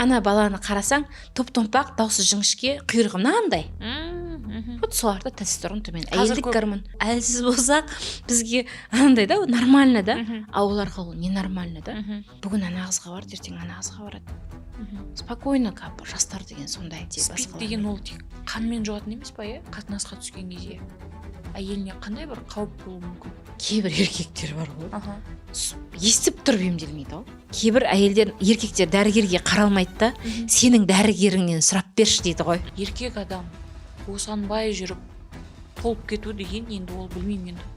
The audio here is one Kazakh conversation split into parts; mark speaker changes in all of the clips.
Speaker 1: ана баланы қарасаң топ-томпақ, даусы жіңішке, құйрығы мынандай. Вот соларда тестостерон төмен. Әйелдік гормон. Әлсіз болсақ, бізге анандай да, нормально да. А оларға ол ненормально да. Бүгін ана қызға бар, ертең ана қызға барады. Спокойно, как жастар деген сондай.
Speaker 2: Спид деген ол тек қанмен жұғатын емес па, қатынасқа түскен кезде әйеліне қандай бір қауіп болуы мүмкін?
Speaker 1: Кейбір еркектер бар ғой. Естіп тұрып емделмейді ғой. Кейбір әйелдер, еркектер дәрігерге қаралмайды да, сенің дәрігеріңнен сұрап берші дейді ғой.
Speaker 2: Еркек адам босанбай жүріп толып кету деген, енді ол білмеймін енді.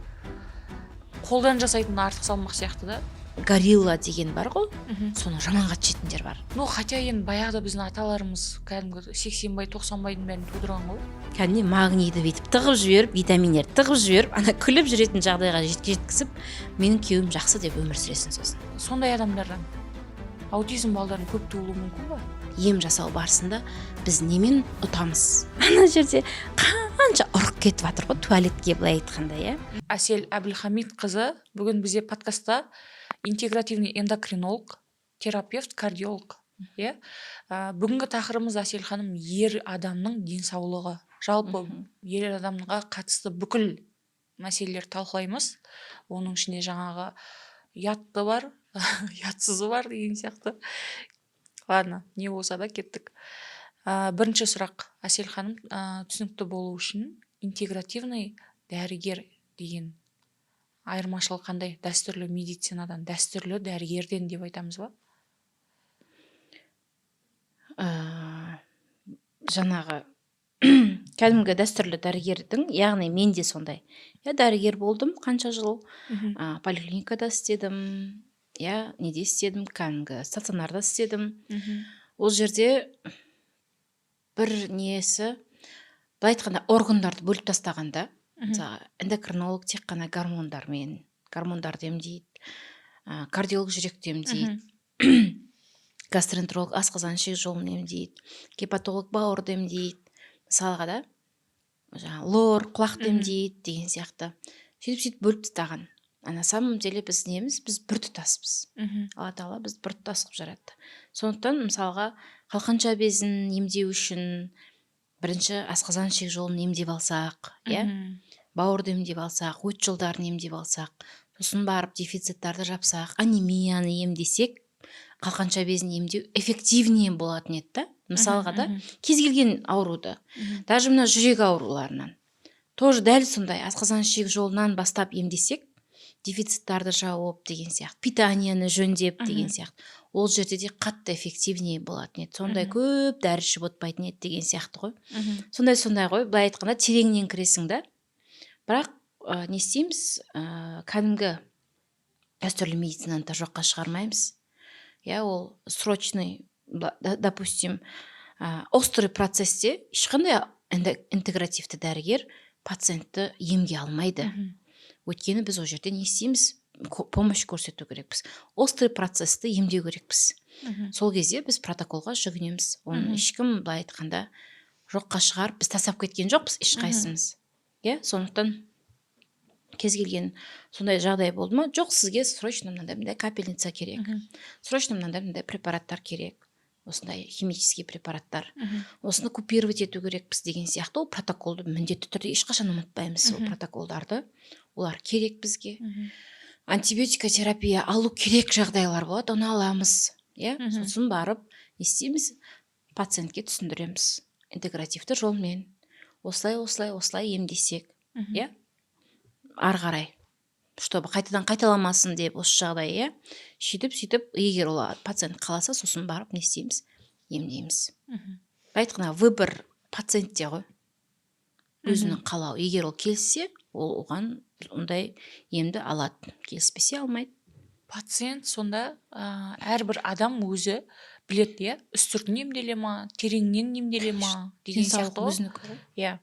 Speaker 2: Қолдан жасайтын артық салмақ сияқты да.
Speaker 1: Горилла деген бар ғой, соны жаман қат жетіндер бар.
Speaker 2: Хотя енді баяғыда біздің аталарымыз кәдімгі 80-бай 90-байдың бәрін тудырған ғой.
Speaker 1: Кәдімгі магнийді бүйтіп тығып жіберіп, витаминдер тығып жіберіп, ана күліп жүретін жағдайға жеткізіп, менің күйеуім жақсы деп өмір сүресің сосын.
Speaker 2: Сондай адамдардан аутизм балдарын көп туылуы мүмкін ба?
Speaker 1: Ем жасау барысында біз немен ұтамыз? Ана жерде қанша ұрық кетіп жатыр ғой, туалетке былай айтқанда, иә.
Speaker 2: Әсел Әбілхамид қызы бүгін бізде подкастта интегративный эндокринолог, терапевт, кардиолог. Бүгінгі тақырыбымыз Әсел ханым ер адамның денсаулығы. Жалпы ер адамға қатысты бүкіл мәселелер талқылаймыз. Оның ішінде жаңағы ятты бар, ятсызы бар деген сияқты. Ладно, не болса да кеттік. Бірінші сұрақ, Әсел ханым, түсінікті болу үшін интегративный дәрігер деген айырмашылық қандай? Дәстүрлі медицинадан, дәстүрлі дәрігерден деп айтамыз ба?
Speaker 1: Жаңағы кәдімгі дәстүрлі дәрігердің, яғни мен де сондай. Дәрігер болдым қанша жыл, поликлиникада істедім, неде істедім, кәдімгі стационарда істедім. Ол жерде бір несі, былай айтқанда органдарды бөліп тастағанда, эндокринолог тек қана гормондарды емдейді, кардиолог жүректі емдейді, гастроэнтеролог асқазан ішек жолын емдейді, гепатолог бауырды емдейді, мысалға да, лор құлақты емдейді деген сияқты. Сөйтіп бөліп тастаған. На самом деле біз неміз, біз бір тұтаспыз. Алла тағала біз бір тұтас қылып жаратты. Сондықтан мысалға қалқанша безін емдеу үшін бірінші асқазан ішек жолын емдеп алсақ, бауырды емдеп алсақ, өт жолдарын емдеп алсақ, сосын барып дефициттарды жапсақ, анемияны емдесек, қалқанша безін емдеу эффективнее болатын еді да. Мысалға да кез келген ауруды, даже мына жүрек ауруларынан тоже дәл сондай асқазан ішек жолынан бастап емдесек, дефициттарды жауып деген сияқты, питанияны жөндеп деген сияқты, ол жерде де қатты эффективнее болатын еді. Сондай көп дәрі ішіп отпайтын еді деген сияқты ғой. Сондай ғой, былай айтқанда тереңнен кіресің да. Бірақ не істейміз, кәдімгі дәстүрлі медицинаны да жоққа шығармаймыз. Ол срочный, допустим, острый процесте ешқандай интегративті дәрігер пациентті емге алмайды. Өйткені біз ол жерде не істейміз, помощь көрсету керекпіз. Острый процесті емдеу керекпіз. Сол кезде біз протоколға жүгінеміз. Оны ешкім былай айтқанда жоққа шығарып, біз тастап кеткен жоқпыз ешқайсымыз. Сондықтан кез келген сондай жағдай болды ма, жоқ, сізге срочно мынандай капельница керек, срочно мынандай препараттар керек, осындай химический препараттар, осыны купировать ету керекпіз деген сияқты. Ол протоколды міндетті түрде ешқашан ұмытпаймыз. Ол протоколдарды, олар керек бізге. Антибиотикотерапия алу керек жағдайлар болады, оны аламыз. Сосын барып не істейміз, пациентке түсіндіреміз интегративті жолмен. Осылай емдесек, ары қарай, чтобы қайтадан қайталамасын деп осы жағдай, сөйтіп, егер ол пациент қаласа, сосын барып не істейміз, емдейміз. Айтқанда выбор пациентте ғой, өзінің қалау. Егер ол келсе, ол оған ондай емді алады, келіспесе алмайды.
Speaker 2: Пациент сонда әрбір адам өзі біледі, үстіртін емделе ма, тереңнен емделе ма деген сияқты ғой.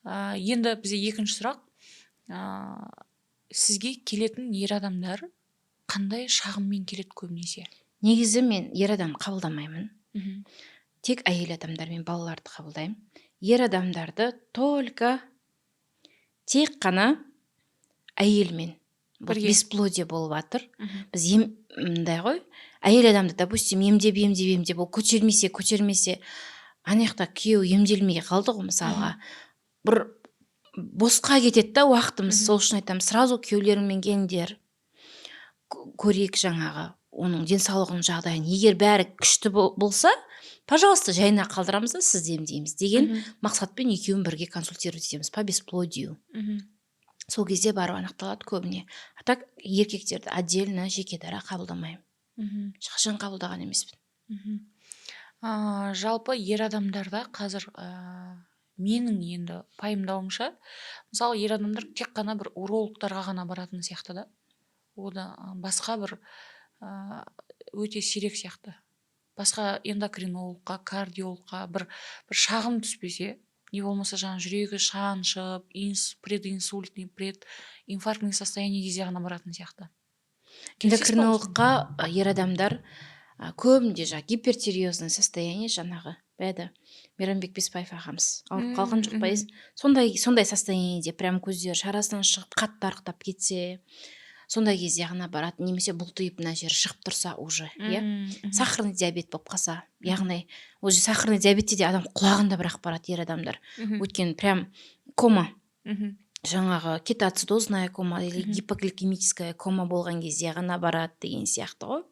Speaker 2: Енді бізде екінші сұрақ, сізге келетін ер адамдар қандай шағыммен келеді көбінесе?
Speaker 1: Негізі мен ер адам қабылдамаймын. Тек әйел адамдар мен балаларды қабылдаймын. Ер адамдарды тек қана әйелмен бесплодие болып жатыр. Біз мындай ғой, әйел адамды допустим емдеп ол көтермесе ана жақта күйеуі емделмей қалды ғой мысалға, бір босқа кетеді да уақытымыз. Сол үшін айтамын, сразу күйеулеріңмен келіңдер, көрейік жаңағы оның денсаулығының жағдайын. Егер бәрі күшті болса, пожалуйста, жайына қалдырамыз да сізді емдейміз деген мақсатпен екеуін бірге консультировать етеміз по бесплодию. Сол кезде барып анықталады көбіне. А так еркектерді отдельно жеке дара қабылдамаймын. Ешқашан қабылдаған емеспін.
Speaker 2: Жалпы ер адамдарда қазір менің енді пайымдауымша, мысалы ер адамдар тек қана бір урологтарға ғана баратын сияқты да. Ода басқа бір өте сирек сияқты. Басқа эндокринологқа, кардиологқа бір шағым түспесе, не болмаса жаңа жүрегі шаншып, прединсультный, прединфарктный состояние кезде ғана баратын сияқты.
Speaker 1: Эндокринологқа ер адамдар көбінде гипертиреозный состояние жаңағы бәді Мейрамбек Беспаев ағамыз ауырып қалған жоқ па? Сондай состояниеде прям көздері шарасынан шығып қатты арықтап кетсе, сондай кезде ғана барады, немесе бұлтиып мына жері шығып тұрса уже, сахарный диабет болып қалса, яғни уже сахарный диабетте де адам құлағында бірақ барады ер адамдар. Өйткені прям кома, жаңағы кетоацидозная кома или гипогликемическая кома болған кезде ғана барады деген сияқты ғой.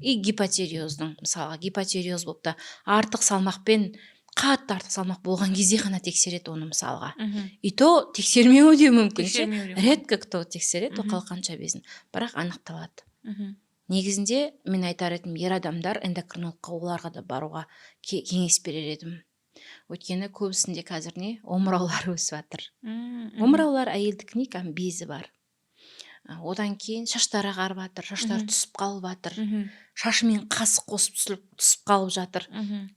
Speaker 1: И гипотериоздың, мысалға гипотериоз болып та артық салмақпен, қатты артық салмақ болған кезде ғана тексереді оны мысалға. И то тексермеуі де мүмкін. Редко кто тексереді ол қалқанша безін, бірақ анықталады. Негізінде мен айтар едім, ер адамдар эндокринологқа, оларға да баруға кеңес берер едім. Өйткені көбісінде қазір омыраулар өсіп жатыр. Омыраулар әйелдікіне безі бар. Одан кейін шаштары ағарып жатыр, шаштары түсіп қалып жатыр, шашымен қасы қосып түсіп қалып жатыр.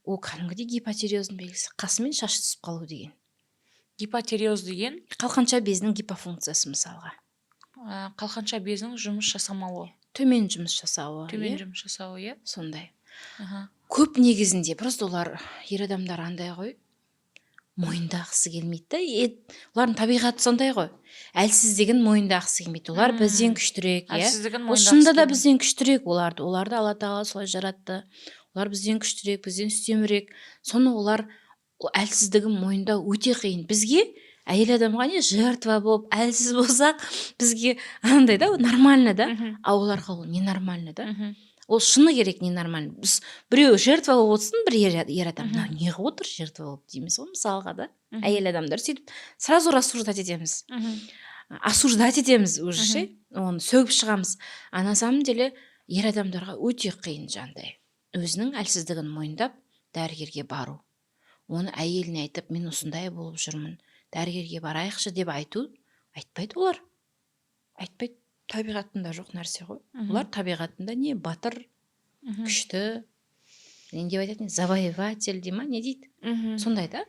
Speaker 1: Ол кәдімгідей гипотериоздың белгісі, қасымен шашы түсіп қалу деген.
Speaker 2: Гипотериоз деген
Speaker 1: қалқанша безінің гипофункциясы мысалға.
Speaker 2: Қалқанша безінің жұмыс жасамауы.
Speaker 1: Төмен жұмыс жасауы. Сондай. Көп негізінде просто олар ер адамдар андай ғой, мойындағысы келмейді да. Олардың табиғаты сондай ғой. Әлсіздігін мойындағысы келмейді. Олар бізден күштірек, ол шынында да бізден күштірек оларды. Оларды Алла Тағала солай жаратты. Олар бізден күштірек, бізден үстемірек. Соны олар әлсіздігін мойындау өте қиын. Бізге әйел адамға жертва болып, әлсіз болсақ, бізге андай да, нормально да. А оларға ол не нормально да. Ол шыны керек не нормально. Біз біреу жертва болып отырсын, бір ер адам, не қылып отыр жертва болып дейміз ғой мысалға да. Әйел адамдар сөйтіп сразу рассуждать етеміз. Осуждать етеміз уже ше, оны сөгіп шығамыз. А на самом деле ер адамдарға өте қиын жандай. Өзінің әлсіздігін мойындап, дәрігерге бару. Оны әйеліне айтып, мен осындай болып жүрмін, дәрігерге барайықшы деп айтпайды олар. Айтпайды. Табиғатында жоқ нәрсе ғой. Олар табиғатында не батыр, күшті, не деп айтады, завоеватель дей ма, не дейді? Сондай да.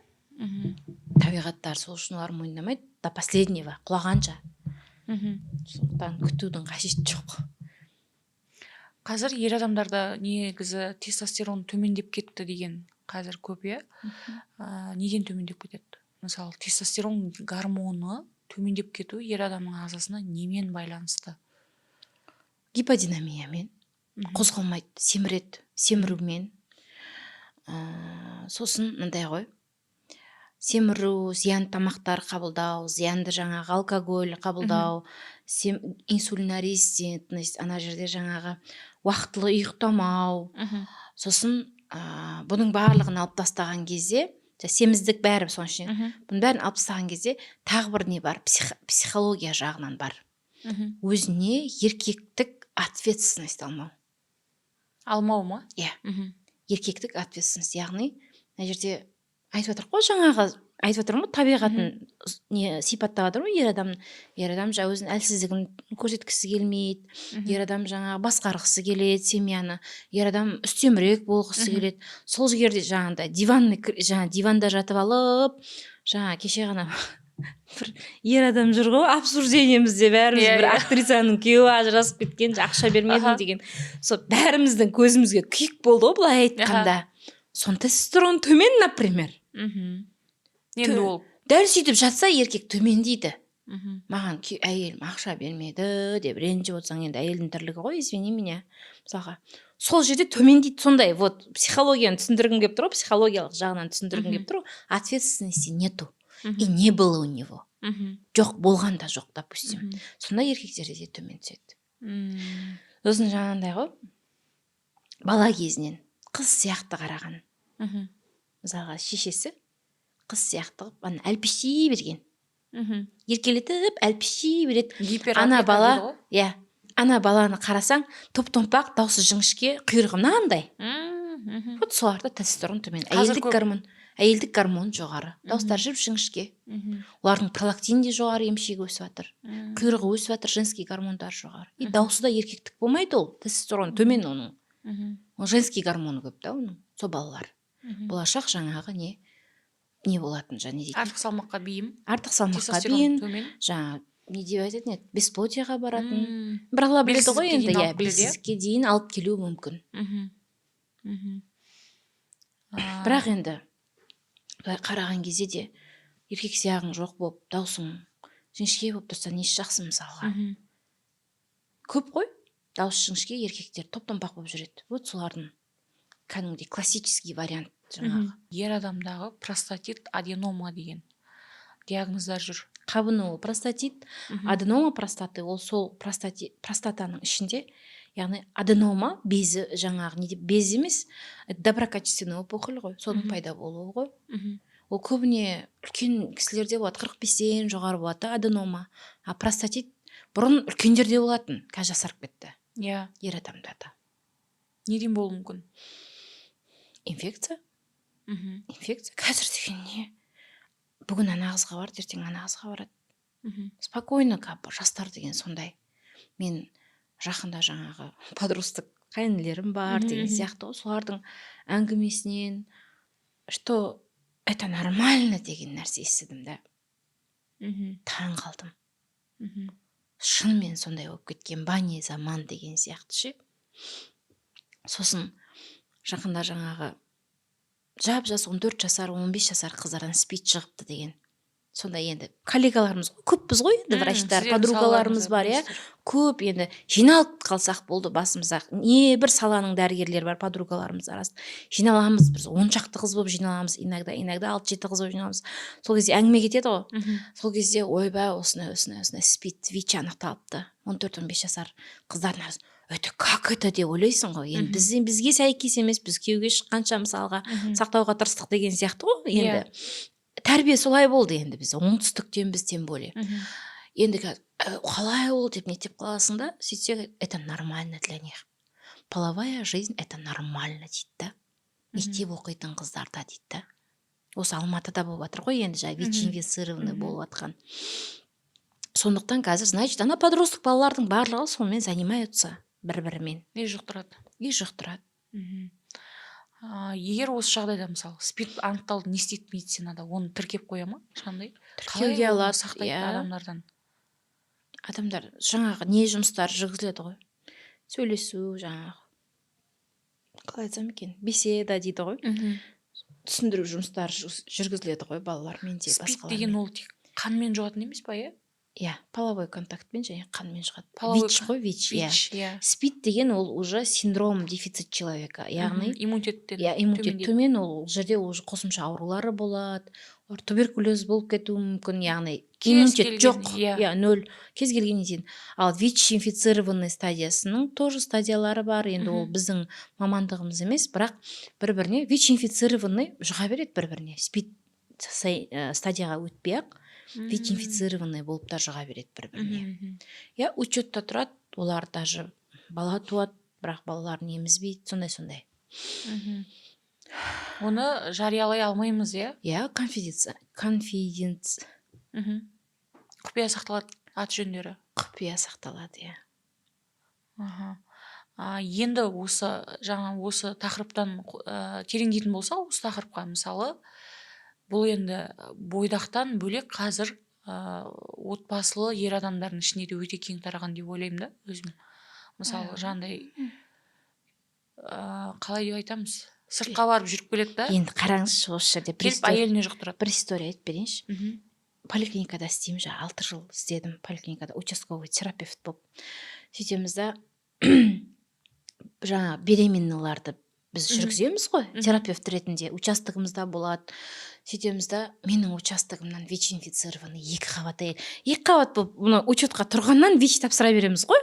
Speaker 1: Табиғаттар сол үшін олар мойындамайды до последнего, құлағанша. Сондықтан күтудің қажеті жоқ.
Speaker 2: Қазір ер адамдарда негізі тестостерон төмендеп кетті деген қазір көп, неден төмендеп кетеді? Мысалы, тестостерон гормоны төмендеп кету ер адамның ағзасына немен байланысты?
Speaker 1: Гиподинамиямен, қозғалмайды, семірумен. Сосын мындай ғой, семіру, зиян тамақтар қабылдау, зиянды жаңағы алкоголь қабылдау, инсулинная резистентность, ана жерде жаңағы уақытылы ұйықтамау. Сосын бұның барлығын алып тастаған кезде, семіздік бәрі соның ішінен. Бұның бәрін алып тастаған кезде тағы бір не бар, психология жағынан бар. Өзіне еркектік ответственность алмау.
Speaker 2: Алмау ма?
Speaker 1: Еркектік ответственность, яғни мына жерде айтып жатыр ғой, жаңағы айтып жатыр ғой, табиғатын сипаттап жатыр ғой ер адам. Ер адам өзінің әлсіздігін көрсеткісі келмейді. Ер адам жаңағы басқарғысы келеді семьяны. Ер адам үстемірек болғысы келеді. Сол жерде жаңағыдай диванда жатып алып, жаңа кеше ғана бір ер адам жүр ғой, обсуждениемізде бәріміз бір актрисаның күйеуі ажырасып кеткен, ақша бермедім деген. Сол бәріміздің көзімізге күйік болды ғой былай айтқанда. Сон тестостерон төмен, например.
Speaker 2: Енді ол
Speaker 1: дәл сөйтіп жатса еркек төмен дейді. Маған әйелім ақша бермеді деп ренжіп отырсаң, енді әйелдің тірлігі ғой, извини меня. Мысалға, сол жерде төмендейді. Сондай вот психологияны түсіндіргім келіп тұр ғой, психологиялық жағынан түсіндіргім келіп тұр ғой. Ответственности нету и не было у него. Жоқ, болған да жоқ, допустим. Сонда еркектерде де төмен түседі. Сосын жаңағындай ғой, бала кезінен қыз сияқты қараған. Мысалға шешесі қыз сияқты қылып ана әлпештей берген. Еркелетіп әлпештей береді. Ана бала, иә, ана баланы қарасаң, топ-томпақ, даусы жіңішке, құйрығы мынандай. Вот соларда тестостерон төмен. Әйелдік гормон жоғары. Дауыстар жіңішке. Олардың пролактин де жоғары, емшегі өсіп жатыр. Құйрығы өсіп жатыр, женский гормондар жоғары. И дауысы да еркектік болмайды ол. Тестостерон төмен оның. Ол женский гормоны көп та оның. Сол балалар. Болашақ жаңағы не болатын және дейді.
Speaker 2: Артық салмаққа бейім.
Speaker 1: Артық салмаққа бейім. Жаңа не деп айтатын еді? Бесплодияға баратын. Бір алла біледі ғой енді, иә, белсіздікке дейін алып келуі мүмкін. Бірақ енді қараған кезде де еркек сияғың жоқ болып, даусың жіңішке болып тұрса несі жақсы мысалға. Көп қой, даусы жіңішке еркектер топ-томпақ болып жүреді. Вот солардың кәдімгідей классический вариант жаңағы.
Speaker 2: Ер адамдағы простатит аденома деген диагноздар жүр.
Speaker 1: Қабыну простатит, аденома простаты, ол сол простатаның ішінде, яғни аденома безі жаңағы не деп, без емес, доброкачественный опухоль ғой, соның пайда болуы ғой. Ол көбіне үлкен кісілерде болады, 45-тен жоғары болады аденома. А простатит бұрын үлкендерде болатын, қазір жасарып кетті.
Speaker 2: Иә.
Speaker 1: Ер адамдарда.
Speaker 2: Неден болуы мүмкін?
Speaker 1: Инфекция. Инфекция. Қазір деген не? Бүгін ана қызға бар, ертең ана қызға барады. Спокойно, жастар деген сондай. Мен жақында жаңағы подросток қайынілерім бар деген сияқты ғой, солардың әңгімесінен, что это нормально деген нәрсе естідім да. Таң қалдым. Шынымен сондай болып кеткен, бане заман деген сияқты ше. Сосын жақында жаңағы жап-жас 14 жасар, 15 жасар қыздардан спид шығыпты деген. Сонда енді коллегаларымыз көппіз ғой, енді врачтар, подругаларымыз бар, иә. Көп енді жиналып қалсақ болды басымызда. Не бір саланың дәрігерлері бар, подругаларымыз арасында. Жиналамыз, біз 10 шақты қыз болып жиналамыз, иногда 6-7 қыз болып жиналамыз. Сол кезде әңгіме кетеді ғой. Сол кезде ойбай, осындай спид, ВИЧ анықталыпты. 14-15 жасар қыздардың арасында. Это как это деп ойлайсың ғой. Енді бізге сәйкес емес, біз күйеуге шыққанша мысалға сақтауға тырыстық деген сияқты ғой. Енді тәрбие солай болды енді біз. Оңтүстіктен тем более. Енді қалай ол деп нетеп қаласың да, сөйтсек, это нормально для них. Половая жизнь это нормально дейді да. Мектеп оқитын қыздарда дейді да. Осы Алматыда болып жатыр ғой енді жаңа ВИЧ-инфицированный болып жатқан. Сондықтан қазір, значит, ана подросток балалардың барлығы сонымен занимаются бір-бірімен.
Speaker 2: Не жұқтырады? Егер осы жағдайда мысалы спид анықталды, не істейді медицинада? Оны тіркеп қоя ма? Ешқандай?
Speaker 1: Тіркеуге алады,
Speaker 2: сақтайды адамдардан?
Speaker 1: Адамдар жаңағы не жұмыстар жүргізіледі ғой? Сөйлесу, жаңағы қалай айтсам екен, беседа дейді ғой. Түсіндіру жұмыстар жүргізіледі ғой балалармен де басқалармен.
Speaker 2: Спид деген ол тек қанмен жұғатын емес па, иә?
Speaker 1: Иә, половой контактпен және қанмен жұғады. ВИЧ қой, ВИЧ. Спид деген ол уже синдром дефицит человека, яғни
Speaker 2: иммунитеттен
Speaker 1: төмен, ол жерде уже қосымша аурулары болады, туберкулез болып кетуі мүмкін, яғни иммунитет жоқ, нөл, кез келген дейін. Ал ВИЧ инфицированный стадиясының тоже стадиялары бар, енді ол біздің мамандығымыз емес, бірақ бір-біріне ВИЧ инфицированный жұға береді бір-біріне, спид стадияға өтпей-ақ ВИЧ-инфицированный болып та жұға береді бір-біріне. Я учетта тұрады, олар даже бала туады, бірақ балаларын емізбейді, сондай-сондай.
Speaker 2: Оны жариялай алмаймыз, иә?
Speaker 1: Иә,
Speaker 2: Құпия сақталады, аты жөндері.
Speaker 1: Құпия сақталады, иә.
Speaker 2: Енді осы тақырыптан тереңдейтін болса, осы тақырыпқа мысалы, бұл енді бойдақтан бөлек қазір отбасылы ер адамдардың ішінде де өте кең тараған деп ойлаймын да, өзім. Мысалы, жаңағыдай қалай деп айтамыз? Сыртқа барып жүріп келеді да.
Speaker 1: Енді қараңызшы осы жерде
Speaker 2: келіп әйеліне жұқтырады.
Speaker 1: Бір история айтып берейінші. Поликлиникада істеймін, 6 жыл істедім поликлиникада, участковый терапевт болып. Сөйтеміз да жаңа беременналарды біз жүргіземіз ғой, терапевт ретінде участогымызда болады. Сөйтеміз да, менің участогымнан ВИЧ-инфицированный 2 қабат әйел. 2 қабат болып, мұны учетқа тұрғаннан ВИЧ тапсыра береміз ғой.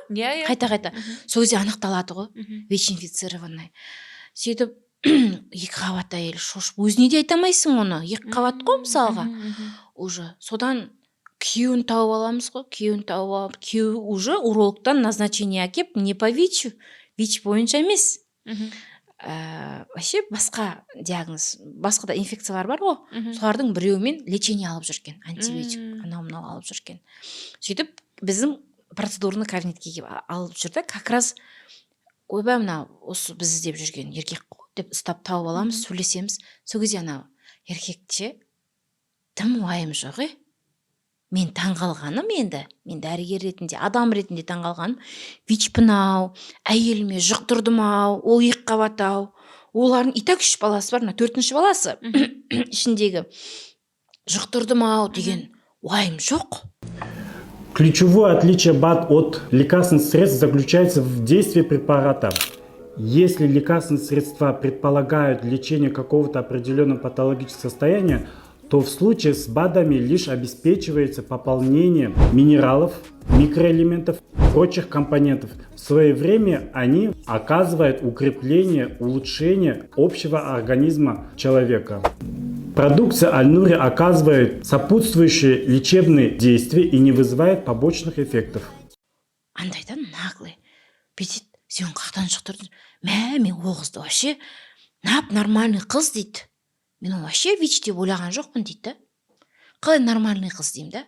Speaker 1: Қайта-қайта. Сол кезде анықталады ғой, ВИЧ-инфицированный. Сөйтіп 2 қабат әйел шошып, өзіне де айтамайсың оны. 2 қабат қой мысалға. Уже содан күйеуін тауып аламыз ғой, күйеуін тауып алып, күйеуі уже урологтан назначение әкеп, не по ВИЧ-у, ВИЧ бойынша емес. Вообще басқа диагноз, басқа да инфекциялар бар ғой, солардың біреуімен лечение алып жүрген, антибиотик, анау-мынау алып жүрген. Сөйтіп біздің процедурный кабинетке келіп алып жүрді, как раз ойбай мынау осы біз іздеп жүрген еркек деп ұстап тауып аламыз, сөйлесеміз. Сол кезде анау еркекше тым уайым жоқ, мен таңғалғаным енді, мен дәрігер ретінде, адам ретінде таңғалғаным, ВИЧ-пін-ау, әйеліме жұқтырдым-ау, ол 2 қабат-ау, олардың и так 3 баласы бар, 4-ші баласы ішіндегі жұқтырдым-ау деген уайым жоқ.
Speaker 3: Ключевое отличие БАД от лекарственных средств заключается в действии препарата. Если лекарственные средства предполагают лечение какого-то определенного патологического состояния, то в случае с БАДами лишь обеспечивается пополнение минералов, микроэлементов, прочих компонентов. В свое время они оказывают укрепление, улучшение общего организма человека. Продукция Аль-Нури оказывает сопутствующие лечебные действия и не вызывает побочных эффектов.
Speaker 1: Андайдан наглый. Бетет, сен қақтан жұқтырдың? Мен ол қызды вообще нормальный қыз дейді. Мен ол вообще ВИЧ деп ойлаған жоқпын дейді. Қалай нормальный қыз деймін да?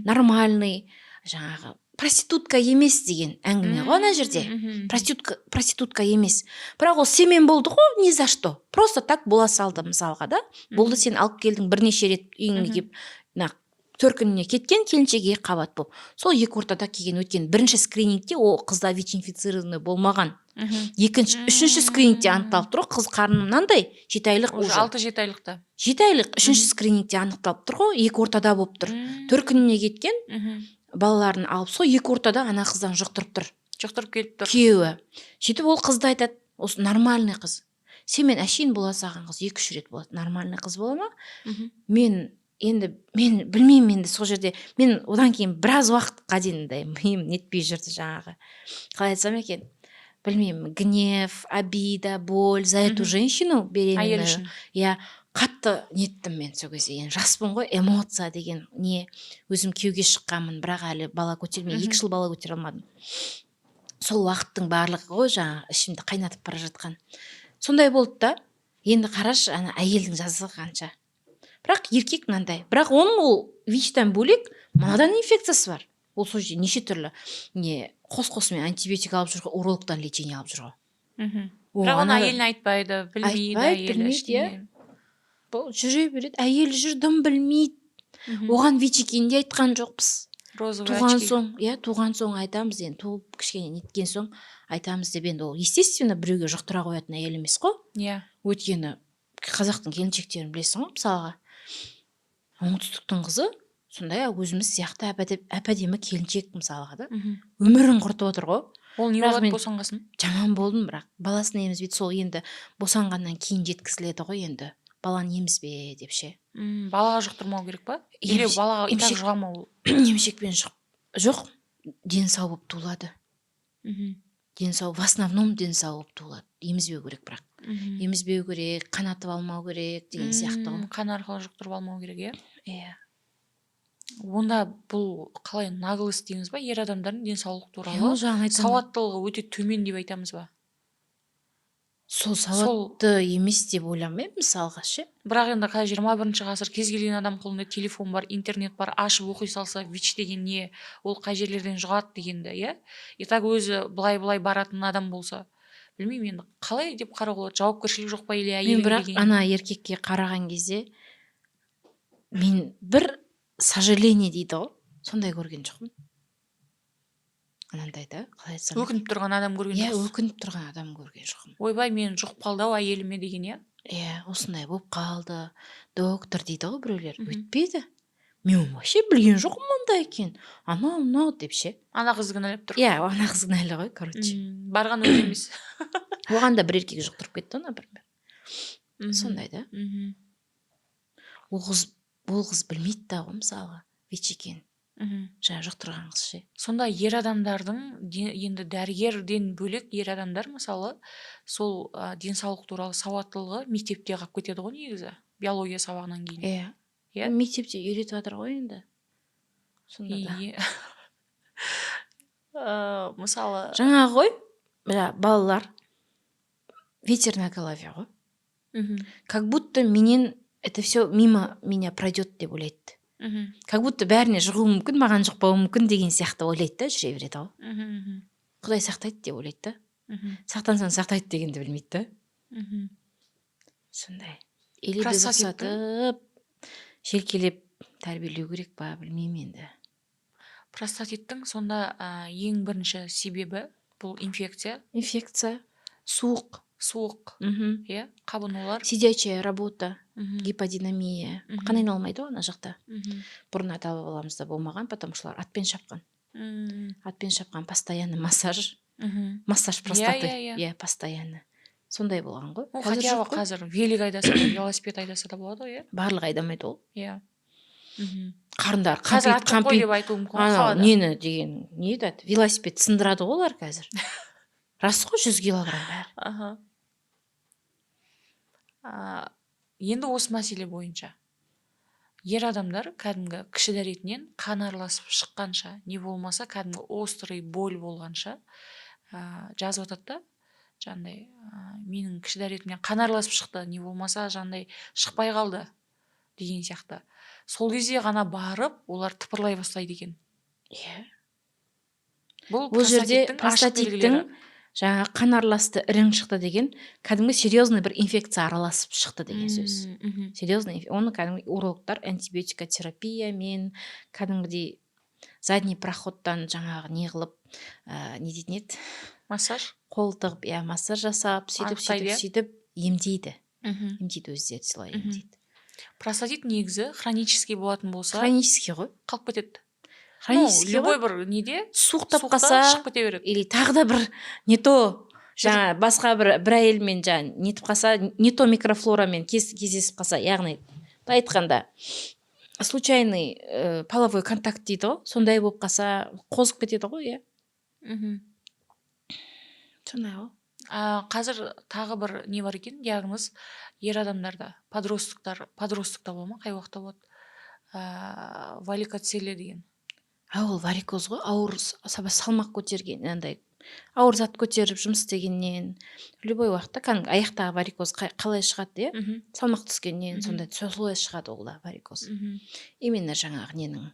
Speaker 1: Нормальный, жаңағы проститутка емес деген әңгіме ғой ана жерде. Проститутка емес. Бірақ ол семен болды ғой, ни за что. Просто так бола салды мысалға да. Болды, сен алып келдің бірнеше рет үйіңе келіп, төркініне кеткен, келіншек 2 қабат болып. Сол 2 ортада келген, өткен бірінші скринингте ол қызда ВИЧ-инфицированный болмаған. Екінші, үшінші скринингте анықталып тұр ғой, қыз қарны мынандай 7 айлық уже.
Speaker 2: 6-7 айлықта.
Speaker 1: 7 айлық, үшінші скринингте анықталып тұр ғой, 2 ортада болып тұр. Төркініне кеткен, балаларын алып, сол 2 ортада ана қыздан жұқтырып тұр.
Speaker 2: Жұқтырып келіп тұр.
Speaker 1: Күйеуі. Сөйтіп ол қызды айтады, осы нормальный қыз. Семен әшейін бола саған қыз 2-3 рет болады. Нормальный қыз бола ма? Мен білмеймін, енді сол жерде мен одан кейін біраз уақытқа дейін миым нетпей жүрді жаңағы. Қалай айтсам екен? Білмеймін, гнев, обида, боль за эту женщину беременную. Я қатты неттім мен сол кезде. Жаспын ғой, эмоция деген не, өзім күйеуге шыққанмын, бірақ әлі бала көтермей, 2 жыл бала көтере алмадым. Сол уақыттың барлығы ғой жаңағы ішімді қайнатып бара жатқан. Сондай болды да, енді қарашы, ана әйелдің жазығы қанша. Бірақ еркек мынандай. Бірақ оның ол ВИЧ-тан бөлек мынадан инфекциясы бар. Ол сол жерде неше түрлі не қос-қосымен антибиотик алып жүр, урологтан лечение алып жүр ғой.
Speaker 2: Бірақ оны әйеліне айтпайды, білмейді.
Speaker 1: Бұл жүре береді, әйел жүр, дым білмейді. Оған ВИЧ екенін де айтқан жоқпыз. Туған соң айтамыз, енді туып кішкене неткен соң айтамыз деп, енді ол естественно біреуге жұқтыра қоятын әйел емес қой. Өйткені қазақтың келіншектерін білесің ғой, мысалға. Оңтүстіктің қызы сондай өзіміз сияқты әп-әдемі келіншек мысалға да. Өмірін құртып отыр ғой.
Speaker 2: Ол не болады босанғасын?
Speaker 1: Жаман болдым, бірақ баласын емізбейді, сол енді босанғаннан кейін жеткізіледі ғой енді. Баланы емізбе деп ше.
Speaker 2: Балаға жұқтырмау керек па? Или балаға итак жұғамау?
Speaker 1: Емшекпен жоқ, дені сау болып туылады. Дені сау, в основном дені сау болып туылады. Емізбеу керек бірақ. Емізбеу керек, қанатып алмау керек деген сияқты ғой.
Speaker 2: Қан арқылы жұқтырып алмау керек,
Speaker 1: иә?
Speaker 2: Онда бұл қалай наглость дейміз ба? Ер адамдардың денсаулық туралы сауаттылығы өте төмен деп айтамыз ба?
Speaker 1: Сол сауатты емес деп ойламаймын мысалға ше.
Speaker 2: Бірақ енді қазір 21 ғасыр кез келген адам қолында телефон бар, интернет бар, ашып оқи салса ВИЧ деген не, ол қай жерлерден жұғады дегенді, иә? И так өзі былай баратын адам болса, білмеймін енді қалай деп қарауға болады, жауапкершілік жоқ па или әйелге деген.
Speaker 1: Бірақ ана еркекке қараған кезде мен бір сожаление дейді ғой, сондай көрген жоқпын. Анандай да, қалай айтсам.
Speaker 2: Өкініп тұрған адам көрген жоқсың?
Speaker 1: Иә, өкініп тұрған адам көрген жоқпын.
Speaker 2: Ойбай, мен жұғып қалды ау әйеліме деген, иә?
Speaker 1: Иә, осындай болып қалды. Доктор дейді ғой біреулер. Өтпейді. мен вообще білген жоқпын мындай екен, анау мынау деп ше.
Speaker 2: ана қыз кінәлап тұр.
Speaker 1: Иә, ана қыз кінәлі ғой, короче.
Speaker 2: Барған өзі емес.
Speaker 1: Оған да бір еркек жұқтырып кетті, например.
Speaker 2: Мгм.
Speaker 1: Сондай да.
Speaker 2: Мгм.
Speaker 1: Ол қыз білмейді да ғой, мысалға, ВИЧ екенін.
Speaker 2: Мгм.
Speaker 1: Жаңа жұқтырған қыз ше.
Speaker 2: Сонда ер адамдардың енді дәрігерден бөлек ер адамдар мысалы сол денсаулық туралы сауаттылығы мектепте қалып кетеді ғой негізі, биология сабағынан кейін.
Speaker 1: Иә.
Speaker 2: Иә?
Speaker 1: Мектепте үйретіп жатыр ғой енді. Сонда да.
Speaker 2: Мысалы,
Speaker 1: Жаңағы ғой, балалар ветер на голове ғой.
Speaker 2: мгм,
Speaker 1: Как будто это все мимо меня пройдет деп ойлайды.
Speaker 2: мгм,
Speaker 1: Как будто бәріне жұғуы мүмкін, маған жұқпауы мүмкін деген сияқты ойлайды да, жүре береді ғой.
Speaker 2: мгм,
Speaker 1: Құдай сақтайды деп ойлайды да.
Speaker 2: мгм,
Speaker 1: Сақтансаң сақтайды дегенді білмейді да.
Speaker 2: мгм.
Speaker 1: Сондай. Или
Speaker 2: Простатиттің-
Speaker 1: ұқсатып, желкелеп тәрбиелеу керек па, білмеймін енді.
Speaker 2: Простатиттің сонда ең бірінші себебі бұл инфекция,
Speaker 1: Инфекция, суық,
Speaker 2: суық,
Speaker 1: мхм,
Speaker 2: иә, қабынулар.
Speaker 1: сидячая работа,
Speaker 2: Мгм,
Speaker 1: гиподинамия.
Speaker 2: Мгм.
Speaker 1: Қан айналмайды ғой ана жақта.
Speaker 2: мгм,
Speaker 1: Бұрын ата бабаларымызда болмаған, потому что атпен шапқан.
Speaker 2: мм,
Speaker 1: Атпен шапқан, постоянно массаж.
Speaker 2: мгм.
Speaker 1: Массаж простаты.
Speaker 2: Иә.
Speaker 1: Иә, постоянно. Сондай болған ғой.
Speaker 2: Ну,
Speaker 1: Қазір
Speaker 2: хотя бы
Speaker 1: жоқ қой.
Speaker 2: қазір велик айдаса да, велосипед айдаса да болады ғой, иә.
Speaker 1: Барлығы айдамайды ол.
Speaker 2: Иә. Мгм.
Speaker 1: Қарындары
Speaker 2: Қазір ат жоқ қой
Speaker 1: қампиды.
Speaker 2: деп айтуы мүмкін ғой
Speaker 1: Анау
Speaker 2: қалада.
Speaker 1: нені деген, не еді? Велосипед сындырады ғой олар қазір. Рас қой, 100 килограмм бәрі.
Speaker 2: Аха. Енді осы мәселе бойынша ер адамдар кәдімгі кіші дәретінен қан араласып шыққанша, не болмаса кәдімгі острый боль болғанша жазып жатады да, жаңағыдай менің кіші дәретімнен қан араласып шықты, не болмаса жаңағыдай шықпай қалды деген сияқты. Сол кезде ғана барып олар тыпырлай бастайды екен.
Speaker 1: Иә.
Speaker 2: Бұл
Speaker 1: Бұл жерде
Speaker 2: простатиттің ашық
Speaker 1: простатиттің
Speaker 2: белгілері.
Speaker 1: жаңа қан араласты ірің шықты деген, кәдімгі серьезный бір инфекция араласып шықты деген сөз.
Speaker 2: Мгм.
Speaker 1: Серьезный, оны кәдімгі урологтар антибиотикотерапиямен, кәдімгідей задний проходтан жаңағы не қылып, не дейтін еді,
Speaker 2: Массаж.
Speaker 1: қол тығып, иә, массаж жасап,
Speaker 2: Анықтайды,
Speaker 1: сөйтіп емдейді.
Speaker 2: Мгм.
Speaker 1: Емдейді, өздері солай
Speaker 2: Мгм.
Speaker 1: емдейді.
Speaker 2: Простатит негізі хронический болатын болса
Speaker 1: Хронический ғой.
Speaker 2: қалып кетеді.
Speaker 1: Хронический
Speaker 2: любой
Speaker 1: ғой.
Speaker 2: бір неде
Speaker 1: Суықтап
Speaker 2: суықта
Speaker 1: қалса,
Speaker 2: шығып кете береді.
Speaker 1: или тағы да бір не то, жаңа басқа бір әйелмен жаңа нетіп қалса, не то микрофлорамен кездесіп қалса, яғни былай айтқанда случайный половой контакт дейді ғой, сондай болып қалса қозып кетеді ғой, иә.
Speaker 2: Мгм.
Speaker 1: Сондай ғой.
Speaker 2: Қазір тағы бір не бар екен, диагноз ер адамдарда, подростокта бола ма, қай уақытта болады? Варикоцеле деген.
Speaker 1: Ол варикоз ғой, ауыр салмақ көтерген, андай ауыр зат көтеріп жұмыс істегеннен, любой уақытта кәдімгі аяқтағы варикоз қалай шығады, иә?
Speaker 2: Мгм.
Speaker 1: Салмақ түскеннен,
Speaker 2: Мгм.
Speaker 1: сондай солай шығады ол да варикоз.
Speaker 2: Мгм.
Speaker 1: Именно жаңағы ненің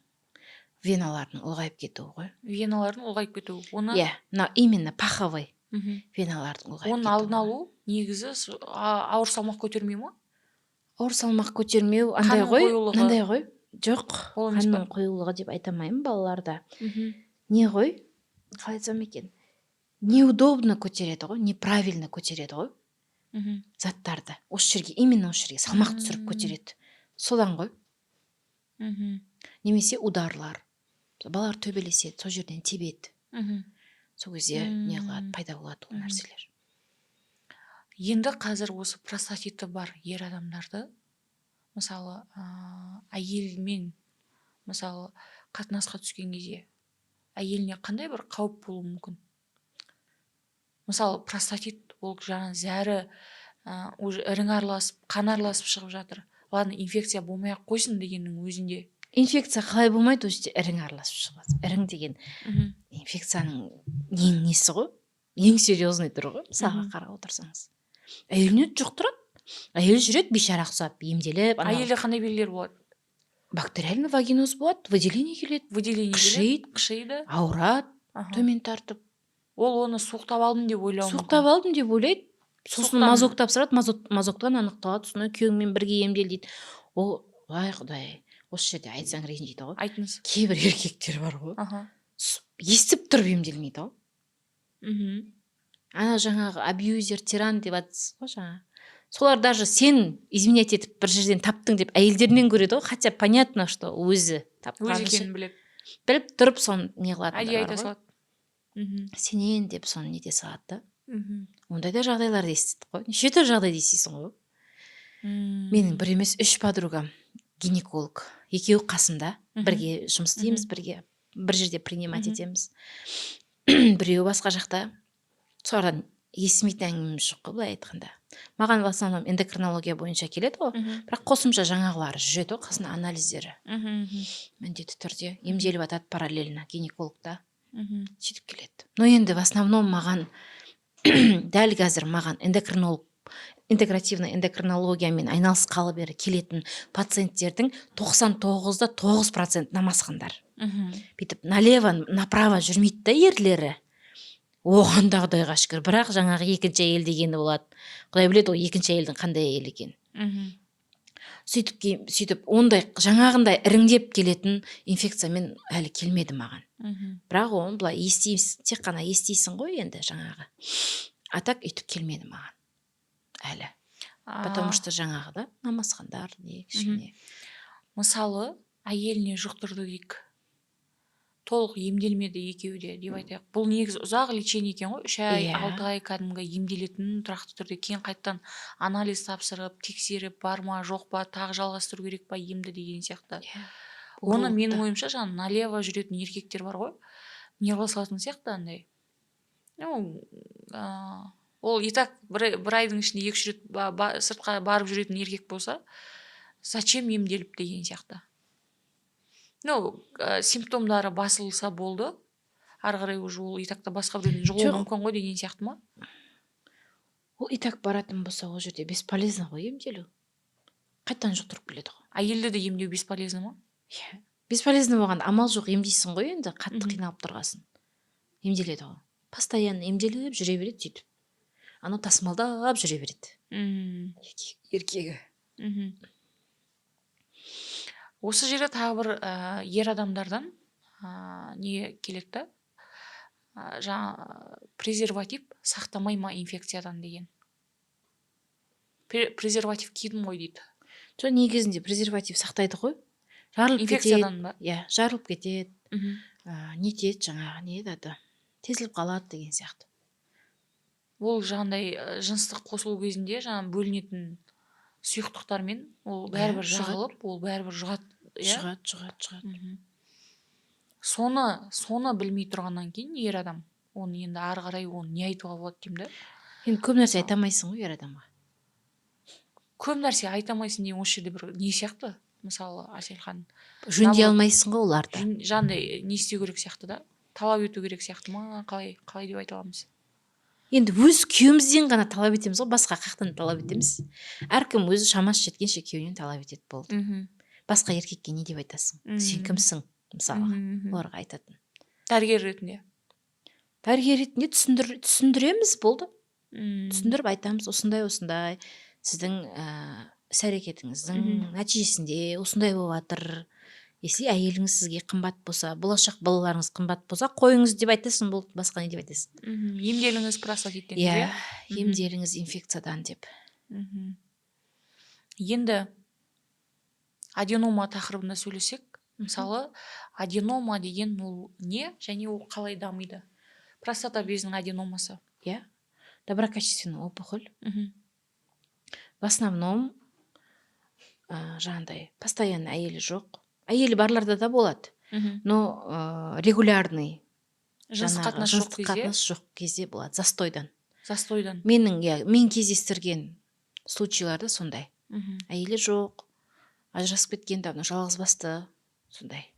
Speaker 1: веналардың ұлғайып кетуі ғой.
Speaker 2: Веналардың ұлғайып кетуі. Оны
Speaker 1: Иә, мына именно паховый
Speaker 2: Мгм.
Speaker 1: веналардың ұлғайып
Speaker 2: оның
Speaker 1: кетуі.
Speaker 2: алдын алу негізі ауыр салмақ көтермей ма?
Speaker 1: Ауыр салмақ көтермеу андай
Speaker 2: Қанның
Speaker 1: ғой,
Speaker 2: қоюлығы.
Speaker 1: мынандай ғой. Жоқ,
Speaker 2: Ол емес па?
Speaker 1: қанның қоюлығы деп айта алмаймын балаларда.
Speaker 2: Мгм.
Speaker 1: Не ғой? Қалай айтсам екен? Неудобно көтереді ғой, неправильно көтереді ғой
Speaker 2: Мгм.
Speaker 1: заттарды. Осы жерге, именно осы жерге салмақ түсіріп көтереді. Содан ғой.
Speaker 2: Мгм.
Speaker 1: Немесе ударлар. Балалар төбелеседі, сол жерден тебеді.
Speaker 2: Мгм.
Speaker 1: Сол кезде не қылады, пайда болады ол нәрселер.
Speaker 2: Енді қазір осы простатиті бар ер адамдарды мысалы әйелмен мысалы қатынасқа түскен кезде әйеліне қандай бір қауіп болуы мүмкін? Мысалы простатит ол жаңа зәрі уже ірің араласып, қан араласып шығып жатыр. Ладно, инфекция болмай ақ қойсын дегеннің өзінде.
Speaker 1: Инфекция қалай болмайды, өзі ірің араласып шығады. Ірің деген
Speaker 2: Мгм.
Speaker 1: инфекцияның ең несі ғой, ең серьезный түрі ғой, мысалға қарап отырсаңыз. Әйеліне жұқтырады, әйел жүреді бейшара ұқсап, емделіп,
Speaker 2: Әйелде қандай белгілер болады?
Speaker 1: бактериальный вагиноз болады, выделение келеді,
Speaker 2: Выделение
Speaker 1: қышиды,
Speaker 2: қышиды.
Speaker 1: ауырады,
Speaker 2: Аха.
Speaker 1: төмен тартып.
Speaker 2: Ол оны суықтап алдым деп ойлауы
Speaker 1: Суықтап алдым деп ойлайды. Сосын
Speaker 2: Суықтан-
Speaker 1: мазок тапсырады, мазоктан анықталады, сосын күйеуіңмен бірге емдел дейді. Ол, ай құдай, осы жерде айтсаң ренжиді ғой.
Speaker 2: Айтыңыз.
Speaker 1: Кейбір еркектер бар ғой,
Speaker 2: Аха.
Speaker 1: естіп тұрып емделмейді ғой.
Speaker 2: Мгм.
Speaker 1: Ана жаңағы абьюзер, тиран деп жатсыз ғой жаңа. солар даже сен изменять етіп бір жерден таптың деп әйелдерінен көреді ғой, хотя понятно, что өзі
Speaker 2: өз
Speaker 1: тапқаны
Speaker 2: екенін біледі.
Speaker 1: біліп тұрып соны не
Speaker 2: Әдейі
Speaker 1: қылатындар
Speaker 2: айта
Speaker 1: бар ғой.
Speaker 2: салады. Мгм.
Speaker 1: Сенен деп соны нете салады да.
Speaker 2: Мгм.
Speaker 1: Ондай да жағдайларды естідік қой. Неше түрлі жағдайды естисің ғой. Менің бір емес 3 подругам гинеколог. Екеуі қасымда. Бірге жұмыс істейміз, бірге бір жерде принимать етеміз. Біреуі басқа жақта. Солардан естімейтін әңгімеміз жоқ қой, былай айтқанда. Маған в основном эндокринология бойынша келеді ғой. Бірақ қосымша жаңағылары жүреді ғой, қасында анализдері. Міндетті түрде емделіп жатады параллельно гинекологта. Сөйтіп келеді. Но енді в основном маған дәл қазір маған интегративный эндокринологиямен айналысқалы бері келетін пациенттердің 99.9% намазхандар. Бүйтіп налево направо жүрмейді да ерлері. Оған да Құдайға шүкір. Бірақ жаңағы екінші әйел дегені болады. Құдай біледі ол екінші әйелдің қандай әйел екенін. Сөйтіп ондай жаңағындай іріңдеп келетін инфекциямен әлі келмеді маған. Бірақ оны былай естейсің, тек қана естейсің ғой енді жаңағы. А так өйтіп келмеді маған әлі. Потому что жаңағы да намазхандар не кішкене.
Speaker 2: Мысалы, әйеліне жұқтырды дейік. Толық емделмеді екеуі де деп айтайық. Бұл негізі ұзақ лечение екен ғой. 3 ай, 6 ай кәдімгі емделетін тұрақты түрде кейін қайттан анализ тапсырып, тексеріп, бар ма, жоқ па, тағы жалғастыру керек па емді деген сияқты. Оны менің ойымша жаңа налево жүретін еркектер бар ғой. Не қыла салатын сияқты андай. Ол и так бір айдың ішінде 2-3 рет сыртқа барып жүретін еркек болса, зачем емделіп деген сияқты. Симптомдары басылса болды. Ары қарай уже ол и так-та басқа біреуден жұғуы мүмкін ғой деген сияқты ма?
Speaker 1: Ол и так баратын болса, ол жерде бесполезно ғой емделу. Қайттан жұқтырып келеді ғой.
Speaker 2: Әйелді де емдеу бесполезно ма?
Speaker 1: Иә. Бесполезно болғанда амал жоқ, емдейсің ғой енді, қатты қиналып тұрғасын. Емделеді ғой. Постоянно емделіп жүре береді сөйтіп. Анау тасымалдап жүре береді. Еркегі.
Speaker 2: Осы жерде тағы бір ер адамдардан не келеді да? Жаңа презерватив сақтамай ма инфекциядан деген. Презерватив кидім ғой дейді.
Speaker 1: Жоқ, негізінде презерватив сақтайды ғой. Жарылып
Speaker 2: инфекциядан ба?
Speaker 1: Иә, жарылып кетеді. Нетеді жаңағы, не еді? Тезіліп қалады деген сияқты.
Speaker 2: Ол жаңағындай жыныстық қосылу кезінде жаңа бөлінетін сұйықтықтармен ол бәрібір жағылып, ол бәрібір жұғады.
Speaker 1: Жұғады.
Speaker 2: Соны білмей тұрғаннан кейін ер адам, оны енді ары қарай оны не айтуға болады деймін да?
Speaker 1: Енді көп нәрсе айтамайсың ғой ер адамға.
Speaker 2: Көп нәрсе айтамайсың деген осы жерде бір не сияқты? Мысалы, Әселхан.
Speaker 1: Жөндей алмайсың ғой оларды.
Speaker 2: Жаңағындай не істеу керек сияқты да? Талап ету керек сияқты ма? Қалай деп айта аламыз?
Speaker 1: Енді өз күйеуімізден ғана талап етеміз ғой, басқа қақтан талап етеміз. Әркім өзі шамасы жеткенше күйеуінен талап етеді болды. Басқа еркекке не деп айтасың? Сен кімсің? Мысалға, оларға айтатын.
Speaker 2: Дәрігер ретінде.
Speaker 1: Дәрігер ретінде түсіндіреміз болды. Түсіндіріп айтамыз, осындай сіздің іс әрекетіңіздің нәтижесінде осындай болып жатыр. Если әйеліңіз сізге қымбат болса, болашақ балаларыңыз қымбат болса, қойыңыз деп айтасың болды, басқа не деп айтасың?
Speaker 2: Емделіңіз простатиттен.
Speaker 1: Иә, емделіңіз инфекциядан деп.
Speaker 2: Енді аденома тақырыбында сөйлесек, мысалы, аденома деген ол не және ол қалай дамиды? Простата безінің аденомасы.
Speaker 1: Иә, доброкачественный опухоль. В основном жаңағындай постоянно әйелі жоқ. Әйелі барларда да болады. Но регулярный
Speaker 2: жыныстық қатынас
Speaker 1: жоқ кезде болады, застойдан.
Speaker 2: Мен
Speaker 1: кездестірген случайларда сондай. Әйелі жоқ, ажырасып кеткен, давно жалғыз басты, сондай.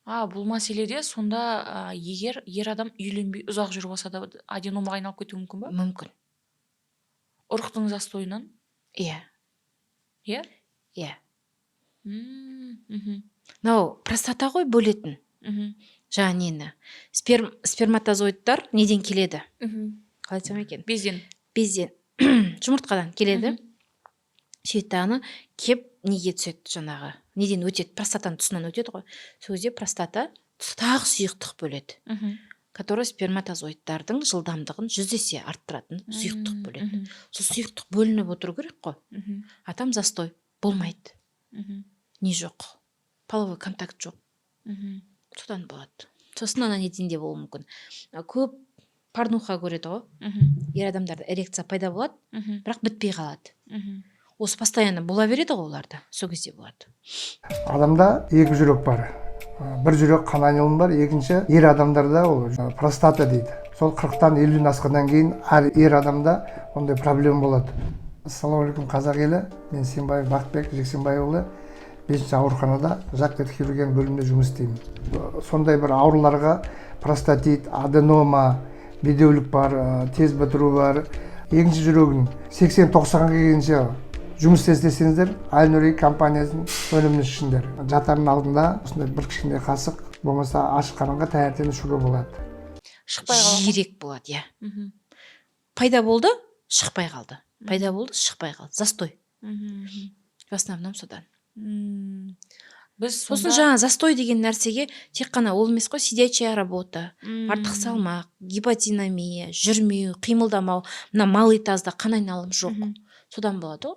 Speaker 2: Бұл мәселеде сонда егер ер адам үйленбей ұзақ жүріп алса да аденомаға айналып кетуі мүмкін ба?
Speaker 1: Мүмкін.
Speaker 2: Ұрықтың застойынан?
Speaker 1: Иә.
Speaker 2: Иә?
Speaker 1: Иә. Мынау простата ғой бөлетін. Жаңа нені. Сперматозоидтар неден келеді? Қалай айтсам екен?
Speaker 2: Безден.
Speaker 1: Жұмыртқадан келеді. Сөйтті кеп неге түседі жаңағы. Неден өтеді? Простатаның тұсынан өтеді ғой. Сол кезде простата тағы сұйықтық бөледі. который сперматозоидтардың жылдамдығын 100 есе арттыратын сұйықтық бөледі. Сол сұйықтық бөлініп отыру керек қой. Атам застой болмайды. Не жоқ, половой контакт жоқ. Содан болады. Сосын ана неден де болуы мүмкін. Көп порнуха көреді ғой. Ер адамдарда эрекция пайда болады, бірақ бітпей қалады. Осы постоянно бола береді ғой оларда. Сол кезде болады.
Speaker 4: Адамда екі жүрек бар. Бір жүрек қан айналымы бар, екінші ер адамдарда ол простата дейді. Сол 40-тан 50-ден асқаннан кейін әр ер адамда ондай проблема болады. Ассалаумағалейкум қазақ елі. Мен Сенбаев Бақытбек Жексенбайұлы 5-ші ауруханада жақтет хирургия бөлімінде жұмыс істеймін. Сондай бір ауруларға простатит, аденома, бедеулік бар, тез бітіру бар. Екінші жүрегін 80-90-ға келгенше жұмыс істесеңіздер, Айнұри компаниясының өнімін ішіңдер. Жатардың алдында осындай бір кішкене қасық, болмаса ашық қаранға таңертең ішуге болады.
Speaker 2: Шықпай қалады.
Speaker 1: Жиірек болады, иә. Пайда болды, шықпай қалды. Пайда болды, шықпай қалды. Застой. В основном содан.
Speaker 2: Біз
Speaker 1: Сосын жаңа застой деген нәрсеге тек қана ол емес қой, сидячая работа, артық салмақ, гиподинамия, жүрмеу, қимылдамау, мына малый тазда қан айналым жоқ. Содан болады ғой.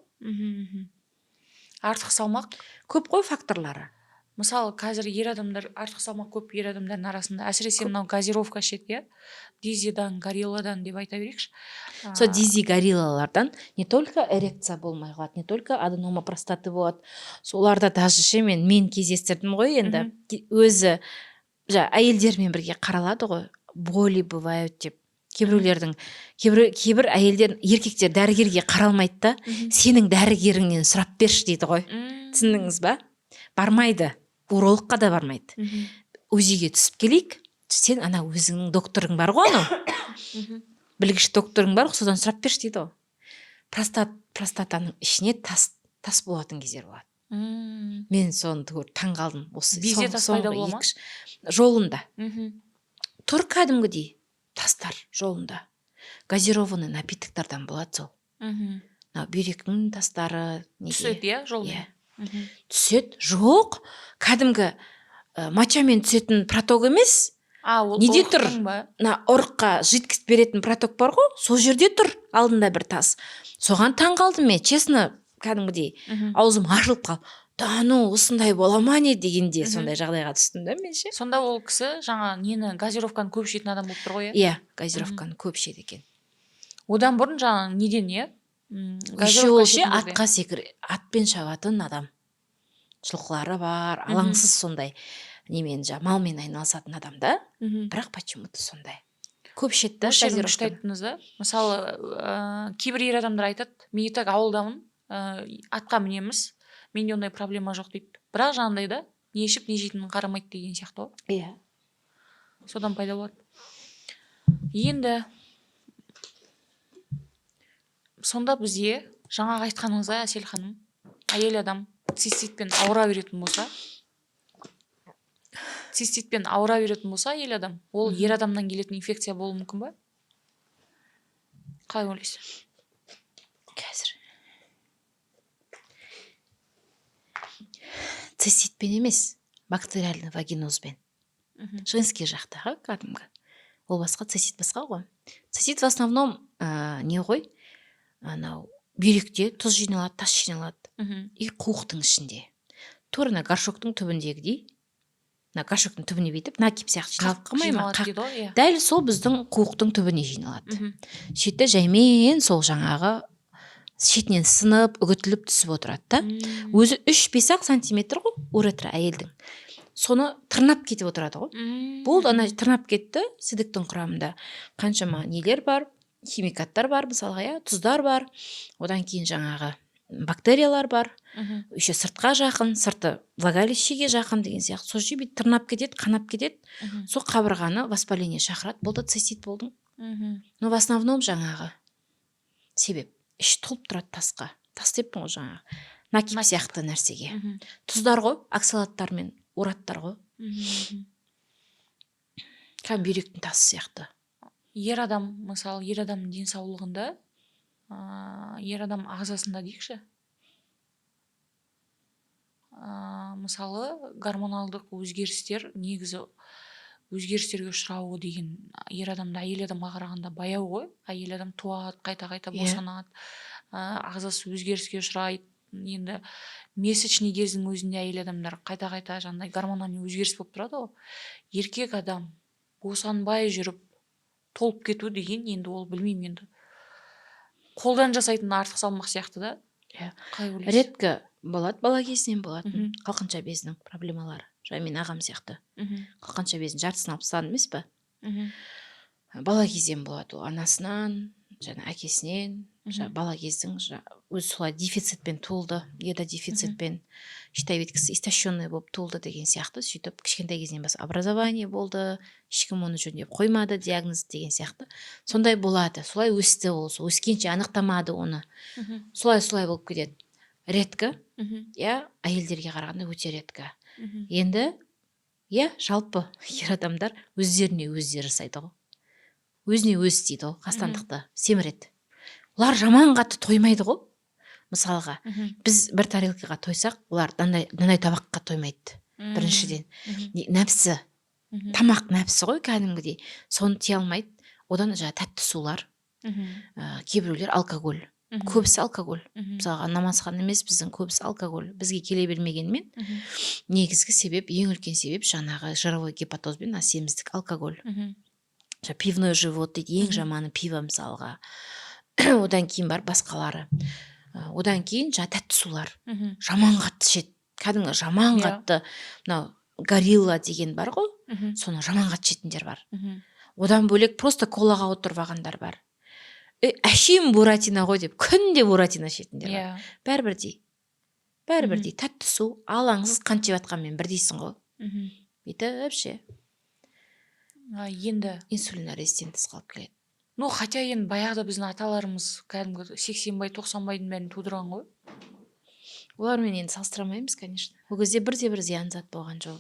Speaker 2: Артық салмақ.
Speaker 1: Көп қой факторлары.
Speaker 2: Мысалы, қазір ер адамдар, артық салмақ көп ер адамдардың арасында, әсіресе мынау газировка ішеді, иә? Дизидан, горилладан деп айта берейікші.
Speaker 1: Сол дизи гориллалардан не только эрекция болмай қалады, не только аденома простаты болады. Соларда даже мен кездестірдім ғой енді. Өзі әйелдермен бірге қаралады ғой. Боли бывают деп. Кейбір әйелдер, еркектер дәрігерге қаралмайды да, сенің дәрігеріңнен сұрап берші дейді ғой. Түсіндіңіз ба? Бармайды. Урологқа да бармайды. УЗИге түсіп келейік. Сен ана өзіңнің докторың бар ғой анау. Білгіш докторың бар ғой, содан сұрап берші дейді ғой. Простатаның ішіне тас болатын кездер болады. Мен соны көріп таң қалдым.
Speaker 2: Безе тас пайда бола ма?
Speaker 1: Жолында. Тұр кәдімгідей тастар жолында. Газированный напитоктардан болады сол. Бүйректің тастары
Speaker 2: түседі, иә, жолда.
Speaker 1: Түседі, жоқ. Кәдімгі мочамен түсетін проток емес. Неде тұр? Ұрыққа жидкость беретін проток бар ғой, сол жерде тұр алдында бір тас. Соған таң қалдым мен, честно, кәдімгідей аузым ашылып қалды. Осындай бола ма не дегенде сондай жағдайға түстім да мен ше.
Speaker 2: Сонда ол кісі жаңа нені газировканы көп ішетін адам болып тұр ғой,
Speaker 1: иә? Иә, газировканы көп ішеді екен.
Speaker 2: Одан бұрын жаңа неден, иә?
Speaker 1: Еще ол ше атқа атпен шабатын адам. Жылқылары бар, алаңсыз сондай немен малмен айналысатын адам да. Бірақ почему-то сондай. Көп ішеді да газировканы.
Speaker 2: Мысалы, кейбір ер адамдар айтады, мен и так ауылдамын, атқа мінеміз, менде ондай проблема жоқ дейді. Бірақ жаңағыдай да, не ішіп не жейтінін қарамайды деген сияқты ғой.
Speaker 1: Иә.
Speaker 2: Содан пайда болады. Енді сонда бізде жаңағы айтқаныңызға Әсел ханым, әйел адам циститпен ауыра беретін болса, әйел адам, ол ер адамнан келетін инфекция болуы мүмкін ба? Қалай ойлайсыз?
Speaker 1: Қазір циститпен емес, бактериальный вагинозбен. Женский жақтағы кәдімгі. Ол басқа, цистит басқа ғой. Цистит в основном не ғой? Анау бүйректе тұз жиналады, тас жиналады. И қуықтың ішінде. Тура горшоктың түбіндегідей. Горшоктың түбіне бүйтіп, накип сияқты жиналып қалмай ма? Дәл сол біздің қуықтың түбіне жиналады. Шеті жаймен сол жаңағы шетінен сынып, үгітіліп түсіп отырады да. Өзі 3-5 сантиметр ғой, уретра әйелдің. Соны тырнап кетіп отырады ғой. Болды, ана тырнап кетті, сідіктің құрамында қаншама нелер бар, химикаттар бар, мысалға, тұздар бар. Одан кейін жаңағы бактериялар бар. Еще сыртқа жақын, сырты влагалищеге жақын деген сияқты. Сол жерде тырнап кетеді, қанап кетеді. Сол қабырғаны воспаление шақырады. Болды, цистит болдың. Но в основном жаңағы себеп іші толып тұрады тасқа. Тас деппін ғой жаңағы. Накип сияқты нәрсеге. Тұздар ғой, оксалаттар мен ураттар ғой. Кәдімгі бүйректің тасы сияқты.
Speaker 2: Ер адам, мысалы, ер адамның денсаулығында, ер адам ағзасында дейікші. Мысалы, гормоналдық өзгерістер негізі өзгерістерге ұшырауы деген ер адамда әйел адамға қарағанда баяу ғой. Әйел адам туады, қайта босанады, ағзасы өзгеріске ұшырайды. Енді месячный кездің өзінде әйел адамдар қайта жаңағыдай гормональный өзгеріс болып тұрады ғой. Еркек адам босанбай жүріп толып кету деген енді ол білмеймін, енді қолдан жасайтын артық салмақ сияқты да. Қалай ойлайсыз?
Speaker 1: Редко болады, бала кезінен болатын қалқанша безінің проблемалары. Жаңа мен ағам сияқты. Қалқанша безінің жартысын алып тастаған емес па? Бала кезден болады, ол анасынан, жаңа әкесінен, бала кездің өзі солай дефицитпен туылды, дефицитпен, считай беткісі истощенный болып туылды деген сияқты. Сөйтіп кішкентай кезінен бас образование болды, ешкім оны жөндеп қоймады, диагноз деген сияқты. Сондай болады, солай өсті ол, өскенше анықтамады оны. Солай болып кетеді. Редко, әйелдерге қарағанда өте редко. Енді, жалпы ер адамдар өздеріне өздері жасайды ғой. Өзіне өз істейді ғой, қастандықты семіреді. Олар жаман қатты тоймайды ғой. Мысалға, біз бір тарелкаға тойсақ, олар дандай табаққа тоймайды. Біріншіден. Нәпсі, тамақ нәпсі ғой кәдімгідей. Соны тие алмайды. Одан тәтті сулар, кейбіреулер алкоголь. Көбісі алкоголь. Мысалға, намазхан емес, біздің көбісі алкоголь. Бізге келе бермегенмен, негізгі себеп, ең үлкен себеп жаңағы жировой гепатоз бен семіздік, алкоголь. Пивной живот дейді, ең жаманы пиво мысалға. Одан кейін бар басқалары. Одан кейін тәтті сулар. Жаман қатты ішеді. Кәдімгі жаман қатты, мынау горилла деген бар ғой, соны жаман қатты ішетіндер бар. Одан бөлек просто колаға отырып алғандар бар. Әшейін буратино ғой деп, күнде буратино ішетіндер бар. Бәрібірдей. Тәтті су, алаңсыз қанша жатқанмен бірдейсің ғой. Бүйтіп ше.
Speaker 2: Енді
Speaker 1: инсулин резистентіс қалып келеді.
Speaker 2: Хотя енді баяғыда біздің аталарымыз кәдімгі 80-бай, 90-байдың бәрін тудырған ғой.
Speaker 1: Олармен енді салыстырамаймыз, конечно. Ол кезде бірде-бір зиян зат болған жоқ.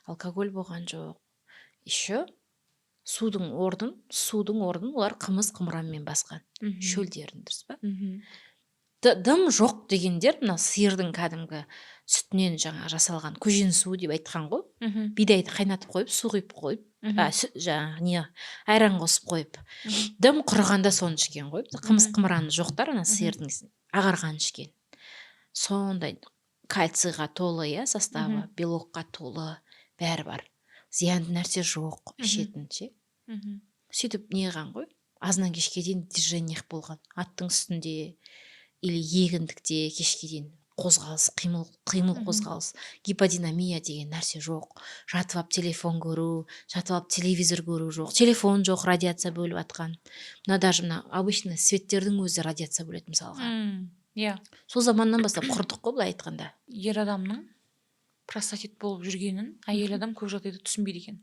Speaker 1: Алкоголь болған жоқ. Еще судың орнын олар қымыз қымыранмен басқан. Шөлдерін, дұрыс па? Дым жоқ дегендер, мына сиырдың кәдімгі сүтінен жаңа жасалған көжен су деп айтқан ғой. Бидайды қайнатып қойып, су құйып қойып, айран қосып қойып. Дым құрығанда соны ішкен ғой. Қымыз қымыраны жоқтар, ана сиырдың ағарған ішкен. Сондай кальцийға толы, составы, белокқа толы, бәрі бар. Зиянды нәрсе жоқ, ішетін ше. Сөйтіп неған ғой? Азынан кешке дейін движение болған. Аттың үстінде или егіндікте кешке дейін қозғалыс, қимыл қозғалыс, гиподинамия деген нәрсе жоқ. Жатып алып телефон көру, жатып алып телевизор көру жоқ. Телефон жоқ, радиация бөліп атқан. Мына даже обычно светтердің өзі радиация бөледі мысалға. Сол заманнан бастап құрдық қой, былай айтқанда.
Speaker 2: Ер адамның простатит болып жүргенін әйел адам көп жағдайда түсінбейді екен.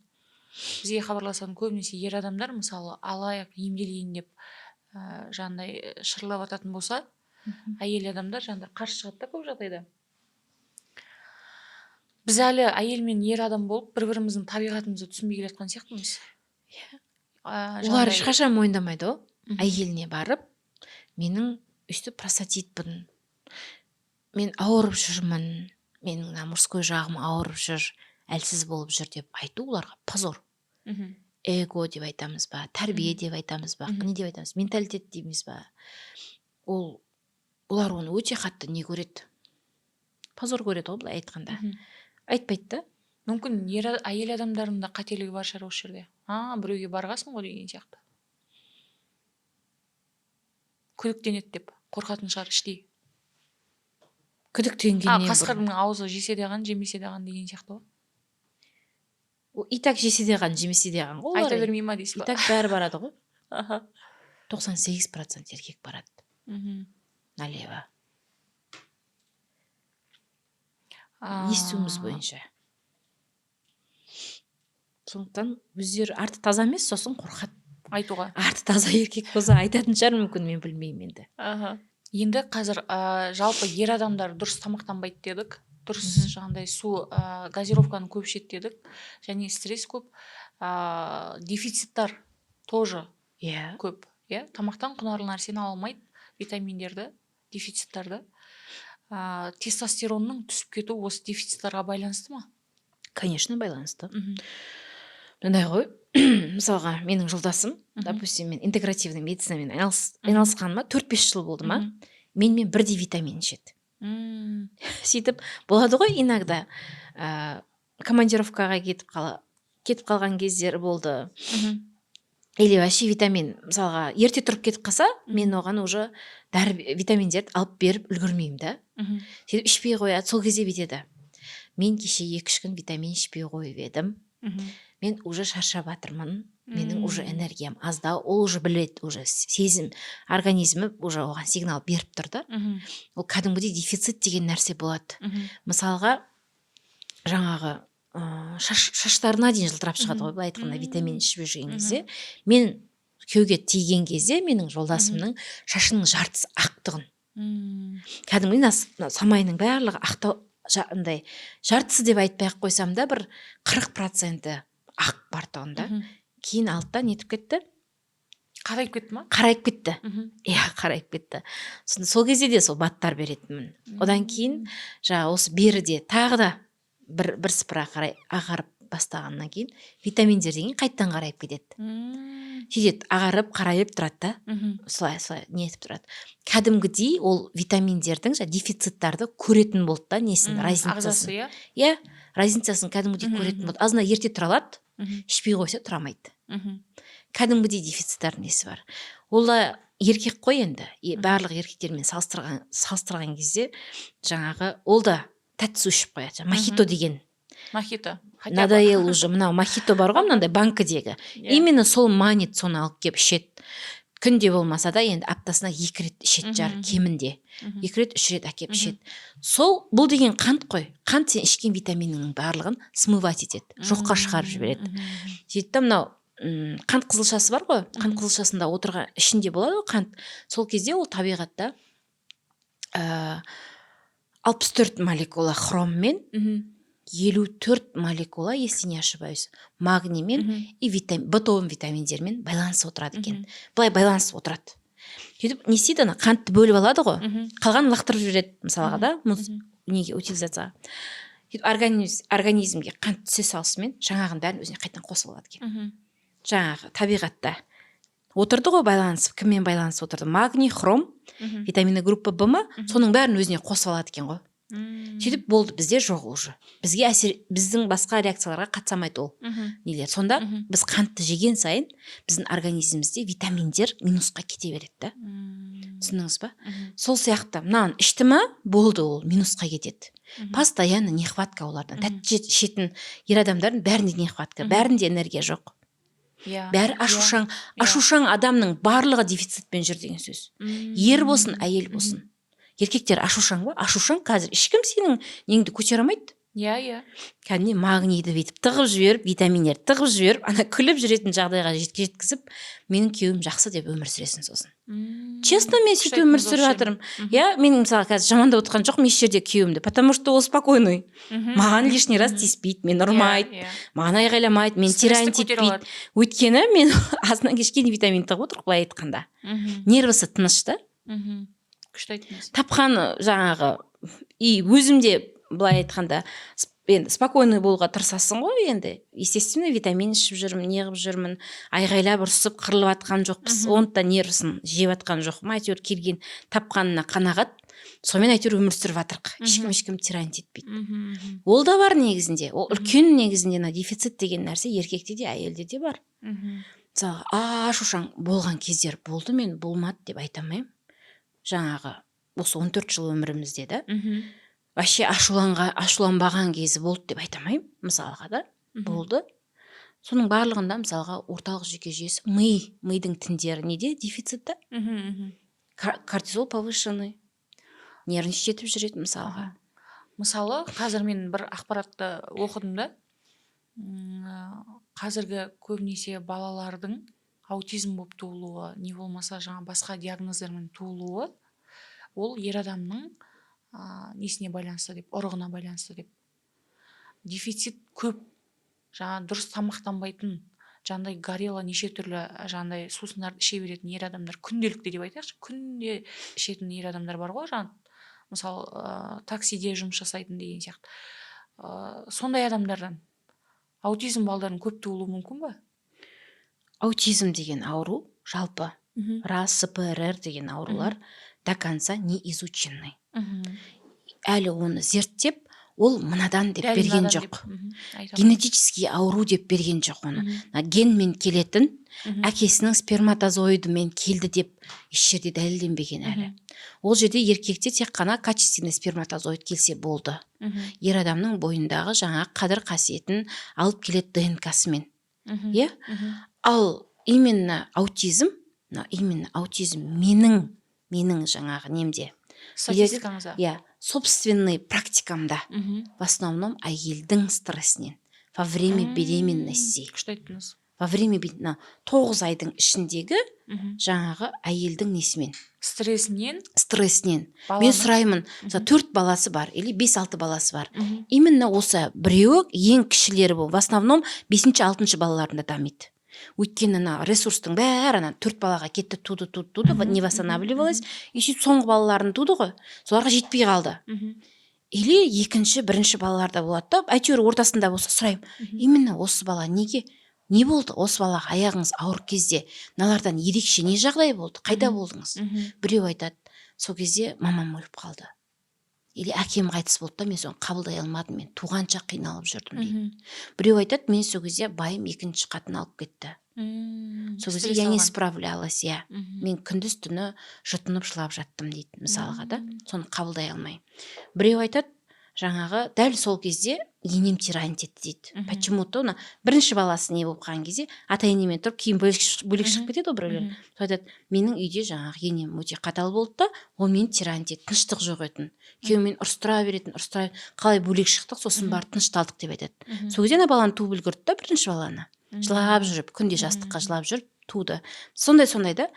Speaker 2: Бізге хабарласатын көбінесе ер адамдар, мысалы, алаяқ емделейін деп жаңағыдай шырлап ататын болса, әйел адамдар жаңағыдай қарсы шығады да көп жағдайда. Біз әлі әйел мен ер адам болып бір-біріміздің табиғатымызды түсінбей келе жатқан сияқтымыз.
Speaker 1: Олар ешқашан мойындамайды ғой. Әйеліне барып, менің өстіп простатитпін, мен ауырып жүрмін, менің мужской жағым ауырып жүр, әлсіз болып жүр деп айту оларға позор. Эго деп айтамыз ба, тәрбие деп айтамыз ба, не деп айтамыз, менталитет дейміз ба. Олар оны өте қатты не көреді? Позор көреді ғой, былай айтқанда. Айтпайды да.
Speaker 2: Мүмкін әйел адамдарында қателігі бар шығар осы жерде. Біреуге барғасың ғой деген сияқты. Күдіктенеді деп қорқатын шығар іштей.
Speaker 1: Күдіктенгеннен
Speaker 2: қасқырдың аузы жесе де қан, жемесе де қан деген сияқты ғой.
Speaker 1: Итак жесе де қан, жемесе де қан ғой.
Speaker 2: Айта бермей ма дейсіз ба?
Speaker 1: Итак бәрі барады ғой. 98% еркек барады. Налево. Естуіміз бойынша. Сондықтан өздері арты таза емес, сосын қорқады
Speaker 2: айтуға.
Speaker 1: Арты таза еркек болса айтатын шығар, мүмкін, мен білмеймін енді.
Speaker 2: Енді қазір жалпы ер адамдар дұрыс тамақтанбайды дедік. Дұрыс жаңағыдай су, газировканы көп ішеді дедік. Және стресс көп. Дефициттар тоже көп. Тамақтан құнарлы нәрсені ала алмайды, витаминдерді, дефициттарды. Тестостеронның түсіп кетуі осы дефициттарға байланысты ма?
Speaker 1: Конечно, байланысты. мындай ғой, мысалға менің жолдасым, допустим, мен интегративный медицинамен айналысқаныма 4-5 жыл болды ма, менімен бірдей витамин ішеді. Сөйтіп болады ғой, иногда командировкаға кетіп қалған кездері болды. Или вообще витамин, мысалға, ерте тұрып кетіп қалса, мен оған уже дәрі витаминдерді алып беріп үлгермеймін да. Сөйтіп ішпей қояды, сол кезде бүйтеді. Мен кеше 2-3 күн витамин ішпей қойып едім. Мен уже шаршап жатырмын. Менің уже энергиям аздау, ол уже біледі, уже сезім, организмі уже оған сигнал беріп тұр да. Ол кәдімгідей дефицит деген нәрсе болады. Мысалға, жаңағы шаштарына дейін жылтырап шығады ғой, былай айтқанда витамин ішіп жүрген кезде. Мен күйеуге тиген кезде менің жолдасымның шашының жартысы ақтығын. Кәдімгідей самайының барлығы ақтау, жартысы деп айтпай ақ қойсам да, бір 40% ақ бар тұғында. Кейін алттан нетіп кетті?
Speaker 2: Қарайып кетті ма?
Speaker 1: Қарайып кетті. Иә, қарайып кетті. Сол кезде де сол баттар беретінмін. Одан кейін осы беріде тағы да бір сыпыра қарай ағарып бастағаннан кейін витаминдер деген қайттан қарайып кетеді. Сөйтеді, ағарып, қарайып тұрады да. Солай не етіп тұрады. Кәдімгідей ол витаминдердің дефициттарды көретін болды да, несін, разницасын. Иә, разницасын кәдімгідей көретін болды. Азына ерте тұра алады, ішпей қойса тұрамайды. Кәдімгідей дефициттардың несі бар. Ол да еркек қой енді. Барлық еркектермен салыстырған кезде жаңағы ол да тәтті су ішіп қояды. Мохито деген.
Speaker 2: Мохито.
Speaker 1: Надоел уже, мынау мохито бар ғой, мынандай банкідегі. Именно сол манит соны алып кеп ішеді. Күнде болмаса да енді аптасына 2 рет ішеді жар кемінде. 2 рет 3 рет әкеп ішеді. Бұл деген қант қой. Қант сен ішкен витаминінің барлығын смывать етеді, жоққа шығарып жібереді. Сөйтіп мынау қант қызылшасы бар ғой, қант қызылшасында отырған ішінде болады ғой қант. Сол кезде ол табиғатта 64 молекула хроммен, 54 молекула, если не ошибаюсь, магниймен и б12 витаминдермен байланысып отырады екен. Былай байланысып отырады. Сөйтіп не істейді, ана қантты бөліп алады ғой, қалғанын лақтырып жібереді, мысалға да, неге утилизацияға. Сөйтіп организмге қант түсе салысымен жаңағын бәрін өзіне қайтадан қосып алады екен. Жаңағы табиғатта отырды ғой байланысып, кіммен байланысып отырды? Магний, хром, витамины группа Б ма, соның бәрін өзіне қосып алады екен ғой. Сөйтіп болды, бізде жоқ уже. Бізге біздің басқа реакцияларға қатысамайды ол. Нелер. Сонда біз қантты жеген сайын біздің организмімізде витаминдер минусқа кете береді да. Түсіндіңіз ба? Сол сияқты мынаны ішті ма, болды, ол минусқа кетеді. Постоянно нехватка олардан. Тәтті ішетін ер адамдардың бәрінде нехватка, бәрінде энергия жоқ. Бәрі ашушаң. Ашушаң адамның барлығы дефицитпен жүр деген сөз. Ер болсын, әйел болсын. Еркектер ашушаң ба? Ашушаң қазір ешкім сенің неңді көтере алмайды.
Speaker 2: Иә.
Speaker 1: Кәдімгідей магнийді бүйтіп тығып жіберіп, витаминдерді тығып жіберіп, ана күліп жүретін жағдайға жеткізіп, менің күйеуім жақсы деп өмір сүресің сосын. Честно, мен сөйтіп өмір сүріп жатырмын. Иә, мен мысалы қазір жамандап отырған жоқпын еш жерде күйеуімді, потому что ол спокойный. Маған лишний раз тиіспейді, мен ұрмайды, маған айғайламайды, мен тирайн етпейді. Өйткені мен азынан кешке витамин тығып отырмын, былай айтқанда. Нервісі тыныш та.
Speaker 2: Күшті айттыңыз.
Speaker 1: Тапқан жаңағы өзімде былай айтқанда енді спокойный болуға тырысасың ғой енді. Естественно, витамин ішіп жүрмін, неғып жүрмін, айғайлап ұрсып қырылып атқан жоқпыз, оны да нервісін жеп атқан жоқпын. Әйтеуір келген тапқанына қанағат, сонымен әйтеуір өмір сүріп жатырық. Ешкім тиран етпейді. Ол да бар негізінде. Ол үлкен негізінде дефицит деген нәрсе еркекте де, әйелде де бар. Мысалға, ашушаң болған кездер болды, мен болмады деп айта алмаймын. Жаңағы осы 14 жыл өмірімізде да вообще ашуланбаған кезі болды деп айта алмаймын, мысалға да болды. Соның барлығында мысалға орталық жүйке жүйесі, мидың тіндері неде дефицитті, кортизол повышенный, нервничать етіп жүреді мысалға.
Speaker 2: Мысалы, қазір мен бір ақпаратты оқыдым да, қазіргі көбінесе балалардың аутизм болып туылуы, не болмаса жаңа басқа диагноздармен туылуы, ол ер адамның несіне байланысты деп, ұрығына байланысты деп. Дефицит көп, жаңа дұрыс тамақтанбайтын, жаңағыдай горело неше түрлі жаңағыдай сусындарды іше беретін ер адамдар, күнделікті деп айтайықшы, күнде ішетін ер адамдар бар ғой, жаңа мысалы таксиде жұмыс жасайтын деген сияқты. Сондай адамдардан аутизм балдарын көп туылуы мүмкін ба?
Speaker 1: Аутизм деген ауру жалпы РАС, СПРР деген аурулар до конца не изучены. Әлі оны зерттеп, ол мынадан деп берген жоқ. Генетический ауру деп берген жоқ оны. Генмен келетін, әкесінің сперматозоидымен келді деп еш жерде дәлелденбеген әлі. Ол жерде еркекте тек қана качественный сперматозоид келсе болды. Ер адамның бойындағы жаңа қадір қасиетін алып келеді ДНК-сымен. Иә? Ал именно аутизм менің жаңағы немде.
Speaker 2: Статистикаңызда.
Speaker 1: Иә, собственный практикамда. В основном әйелдің стрессінен. Во время беременности.
Speaker 2: Күшті айттыңыз.
Speaker 1: Во время 9 айдың ішіндегі жаңағы әйелдің несімен. Стрессінен. Мен сұраймын, 4 баласы бар, или 5-6 баласы бар. Именно осы біреуі ең кішілері бұл. В основном 5-6 балаларында дамиды. Өйткені ресурстың бәрі 4 балаға кетті, туды, не восстанавливалось. И сөйтіп соңғы балаларын туды ғой, соларға жетпей қалды. Или екінші, бірінші балаларда болады да, әйтеуір ортасында болса сұраймын. Именно осы бала неге? Не болды? Осы балаға аяғыңыз ауыр кезде, налардан ерекше не жағдай болды? Қайда болдыңыз? Біреу айтады, сол кезде мамам өліп қалды. Или әкем қайтыс болды да, мен соны қабылдай алмадым, мен туғанша қиналып жүрдім дейді. Біреу айтады, мен сол кезде байым екінші қатын алып кетті. Сол кезде я не справлялась, я. Мен күндіз түні жұтынып жылап жаттым дейді, мысалға да, соны қабылдай алмай. Біреу айтады, жаңағы дәл сол кезде енем тиранить етті дейді. Почему-то бірінші баласы не болып қалған кезде ата-енемен тұрып кейін бөлек шығып кетеді ғой біреулер. Сол айтады, менің үйде жаңағы енем өте қатал болды да, ол мені тиранить етті, тыныштық жоқ етін. Күйеуімен ұрыстыра беретін, қалай бөлек шықтық, сосын барып тынышталдық деп айтады. Сол кезде баланы туып үлгерді да, бірінші баланы. Жылап жүріп, күнде жастыққа жылап жүріп туды. Сондай да,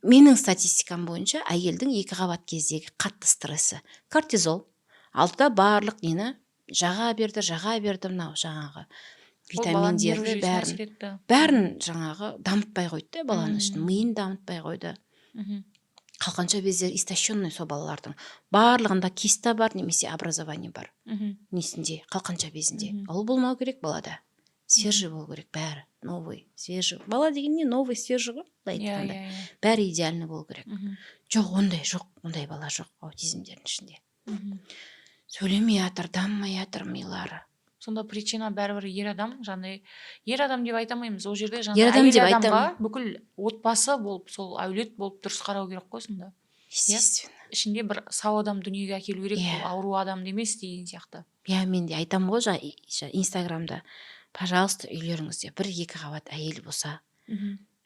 Speaker 1: менің статистикам бойынша әйелдің 2 қабат кездегі қатты стрессы, кортизол, алдыда барлық нені жаға берді, мынау жаңағы витаминдерді бәрін жаңағы дамытпай қойды, баланың ішін миын дамытпай қойды. Қалқанша бездер истощенный сол балалардың. Барлығында киста бар, немесе образование бар. Несінде, қалқанша безінде. Ол болмау керек балада. Свежий болу керек бәрі. Новый, свежий. Бала деген не? Новый, свежий ғой. Бәрі идеальный болу керек. Жоқ, ондай бала жоқ аутизмдердің ішінде. Сөйлемей жатыр, дамымай жатыр милары.
Speaker 2: Сонда причина бәрібір ер адам, жаңағыдай ер адам деп айтамаймыз. Ол жерде жаңағы әйел адамға бүкіл отбасы болып, сол әулет болып дұрыс қарау керек қой сонда.
Speaker 1: Естественно.
Speaker 2: Ішінде бір сау адам дүниеге әкелу керек, ауру адам емес деген сияқты.
Speaker 1: Иә, мен де айтамын ғой Инстаграмда, пожалуйста, үйлеріңізде 1-2 қабат әйел болса,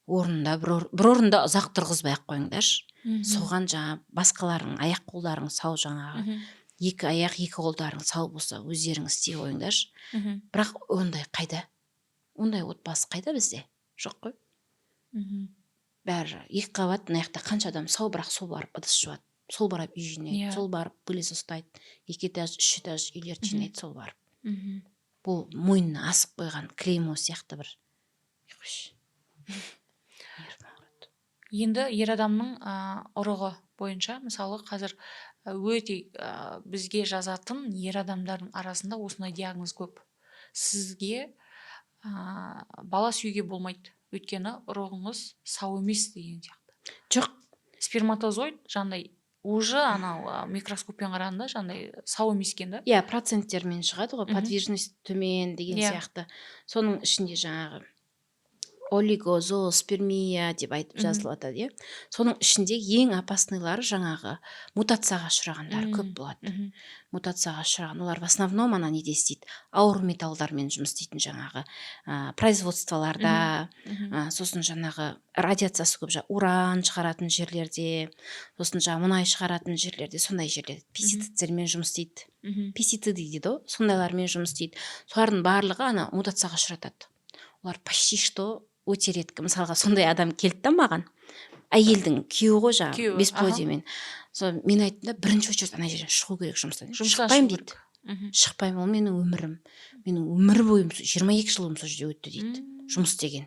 Speaker 1: орнында бір орында ұзақ тұрғызбай-ақ қойыңдаршы. Соған жаңа басқаларың аяқ қолдарың сау жаңағы. 2 аяқ, 2 қолдарың сау болса, өздеріңіз істей қойыңдаршы. Бірақ ондай қайда? Ондай отбасы қайда бізде? Жоқ қой. Бәрі 2 қабат, аяқта қанша адам сау, бірақ сол барып ыдыс жуады, сол барып үй жинайды, сол барып пылесос ұстайды, 2 этаж, 3 этаж үйлерді жинайды, сол барып. Бұл мойнына асып қойған клеймо сияқты бір.
Speaker 2: Енді ер адамның ұрығы бойынша, мысалы қазір өте бізге жазатын ер адамдардың арасында осындай диагноз көп. Сізге бала сүюге болмайды, өйткені ұрығыңыз сау емес деген сияқты.
Speaker 1: Жоқ.
Speaker 2: Сперматозоид жаңдай уже анау микроскоппен қарағанда жаңдай сау емес екен да?
Speaker 1: Иә, проценттермен шығады ғой, подвижность төмен деген сияқты. Соның ішінде жаңағы олигозооспермия деп айтып жазылып жатады, соның ішінде ең опасныйлары жаңағы мутацияға ұшырағандары көп болады. Мутацияға ұшыраған, олар в основном неде істейді, ауыр металдармен жұмыс істейтін жаңағы производстволарда, сосын жаңағы радиациясы көп, уран шығаратын жерлерде, сосын мұнай шығаратын жерлерде, сондай жерлерде пестицидтермен жұмыс істейді. Пестицид дейді, сондайлармен жұмыс істейді. Солардың барлығы мутацияға ұшыратады. Олар почти что өте реткі. Мысалға сондай адам келді да маған, әйелдің күйеуі ғой жаңағы бесплодиемен. Мен айттым да, бірінші очередь ана жерден шығу керек жұмыстан. Шықпаймын дейді. Шықпаймын, ол менің өмірім. Менің өмір бойым 22 жылым сол жерде өтті дейді. Жұмыс деген.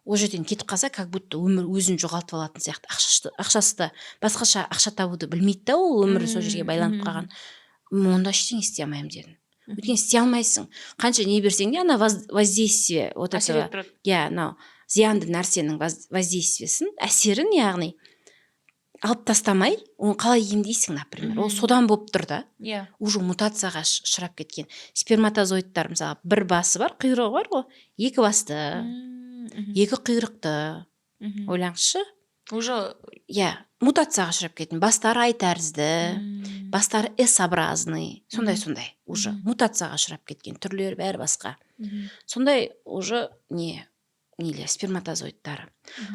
Speaker 1: Ол жерден кетіп қалса, как будто өмір өзін жоғалтып алатын сияқты. Ақшасы да басқаша ақша табуды білмейді да, ол өмірі сол жерге байланып қалған. Онда ештеңе істей алмаймын дедім. өйткені істей алмайсың. Қанша не берсең де ана воздействие вот
Speaker 2: әсер
Speaker 1: этого,
Speaker 2: етіп тұрады.
Speaker 1: иә, анау зиянды нәрсенің воздействиесін, әсерін, яғни алып тастамай, оны қалай емдейсің, например. Ол содан болып тұр да.
Speaker 2: Иә.
Speaker 1: Уже мутацияға ұшырап кеткен. Сперматозоидтар, мысалы, бір басы бар, құйрығы бар ғой, екі басты, екі құйрықты. Ойлаңызшы.
Speaker 2: Уже
Speaker 1: Иә, мутацияға ұшырап кеткен. Бастары ай тәрізді, бастары S-образный, сондай уже мутацияға ұшырап кеткен. Түрлері бәрі басқа. Сондай уже нелер сперматозоидтары.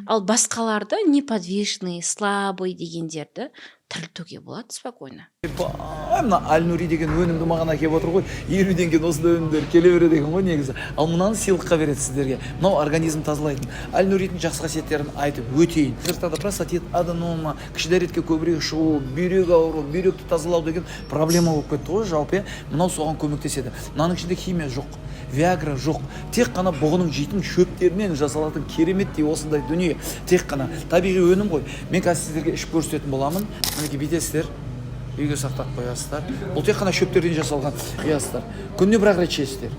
Speaker 1: Ал басқаларды неподвижный, слабый дегендерді тірілтуге болады спокойно.
Speaker 5: Мына Аль-Нури деген өнімді маған әкеп отыр ғой. 50-ден кейін осындай өнімдер келе береді екен ғой негізі. Ал мынаны сыйлыққа береді сіздерге. Мынау организм тазалайтын. Аль-Нуридің жақсы қасиеттерін айтып өтейін. Жыртада простатит, аденома, кіші дәретке көбірек шығу, бүйрек ауыру, бүйректі тазалау деген проблема болып кетті ғой жалпы. Мынау соған көмектеседі. Мынаның ішінде химия жоқ, виагра жоқ. Тек қана бұғының жейтін шөптерінен жасалатын кереметтей осындай дүние. Тек қана табиғи өнім ғой. Мен қазір сіздерге ішіп көрсететін боламын. Мінекей бүйтесіздер, үйге сақтап қоясыздар. Бұл тек қана шөптерден жасалған қоясыздар. Күніне бір-ақ рет ішесіздер.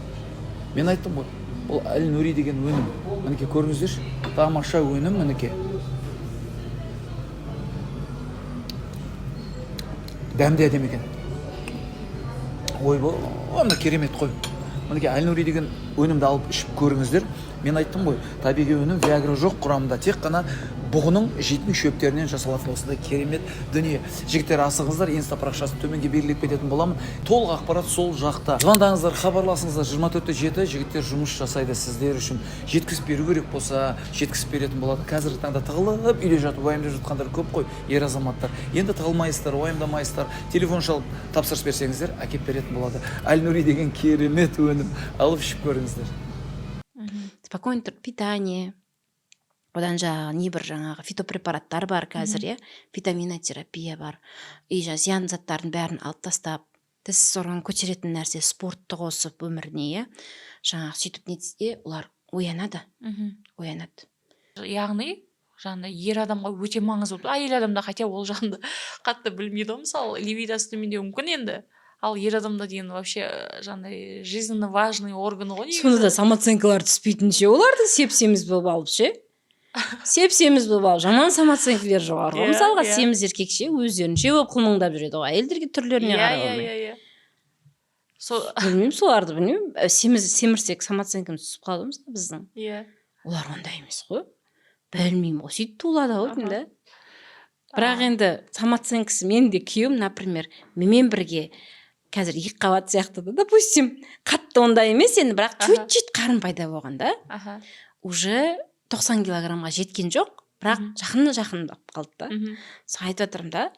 Speaker 5: Мен айттым ғой, бұл Аль-Нури деген өнім. Мінекей көріңіздерші, тамаша өнім мінекей. Дәмді әдемі екен. Ойбой, мына керемет қой. Мінекей Аль-Нури деген өнімді алып ішіп көріңіздер. Мен айттым ғой, табиғи өнім, виагра жоқ құрамында, тек қана бұғының жейтін шөптерінен жасалатын осындай керемет дүние. Жігіттер, асығыңыздар, инста парақшасын төменге белгілеп кететін боламын. Толық ақпарат сол жақта. Звондаңыздар, хабарласыңыздар. 24/7 жігіттер жұмыс жасайды сіздер үшін. Жеткізіп беру керек болса, жеткізіп беретін болады. Қазіргі таңда тығылып, үйде жатып уайымдап жатқандар көп қой, ер азаматтар. Енді тығылмайсыздар, уайымдамайсыздар. Телефон шалып тапсырыс берсеңіздер, әкеп беретін болады. Аль-Нури деген керемет өнім. Алып ішіп көріңіздер.
Speaker 1: Спокойно питание. Одан небір фитопрепараттар бар қазір, иә, витаминотерапия бар. И зиян заттардың бәрін алып тастап, тіс сорғын көтеретін нәрсе спортты қосып өміріне, сөйтіп нетсе, олар оянады.
Speaker 2: Яғни, ер адамға өте маңызды болды. Әйел адамда хотя ол жағында қатты білмейді, мысалы, либидосы төмендеуі мүмкін енді. Ал ер адамда деген вообще жизненно важный орган ғой.
Speaker 1: Сонда да самооценкалар түспейтінше оларды сепсеміз болып алып ше. Сепсеміз болып алып, жаман самооценкалер жоғары ғой. Мысалға семіз еркекше өздерінше болып қылмыңдап жүреді ғой. Әйелдерге түрлеріне қарап алмай. Білмеймін, соларды білмеймін. Семірсек самооценкамыз түсіп қалды ма біздің? Олар ондай емес қой. Білмеймін ғой. Сөйтіп туылады ғой деймін да. Бірақ енді самооценкасы мен де күйеуім, например, менімен бірге қазір 2 қабат сияқты да, допустим, қатты ондай емес енді, бірақ чуть-чуть қарын пайда болған да. Уже 90 килограммға жеткен жоқ, бірақ жақындап қалды да. Соны айтып жатырмын да,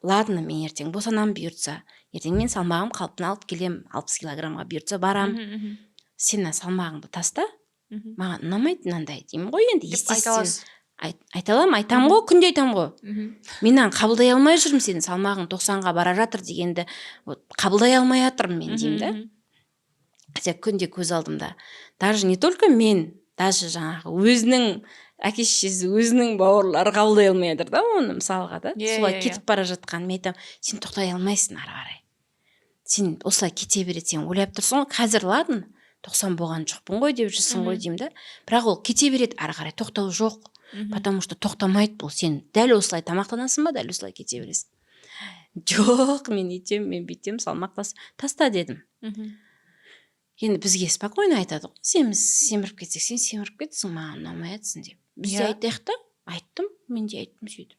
Speaker 1: ладно, мен ертең босанам бұйыртса, ертең мен салмағым қалпына алып келем, 60 килограммға бұйыртса барам. Сен салмағыңды таста, маған ұнамайды мынандай деймін ғой енді, естественно. Айтам ғой, күнде айтам ғой. Менен қабылдай алмай жүрмін, сенің салмағың 90-ға бара жатыр дегенді қабылдай алмай жатырмын мен деймін да. Хотя күнде көз алдымда. Даже не только мен, даже өзінің әке-шешесі, өзінің бауырлары қабылдай алмай жатыр да оны, мысалға да. Солай кетіп бара жатқан, мен айтам, сен тоқтай алмайсың ары қарай. Сен осылай кете береді, сен ойлап тұрсың ғой, қазір ладно, 90 болған жоқпын ғой деп жүрсің ғой деймін да. Бірақ ол кете береді ары қарай, тоқтау жоқ. Потому что тоқтамайды бұл. Сен дәл осылай тамақтанасың ба, дәл осылай кете бересің. Жоқ, мен етем, мен бүйтем, салмақ таста дедім. Енді бізге спокойно айтады ғой. Семіріп кетсек, сен семіріп кетсің, маған ұнамай жатсың деп. Бізде айтайық та, айттым, мен де айттым сөйтіп.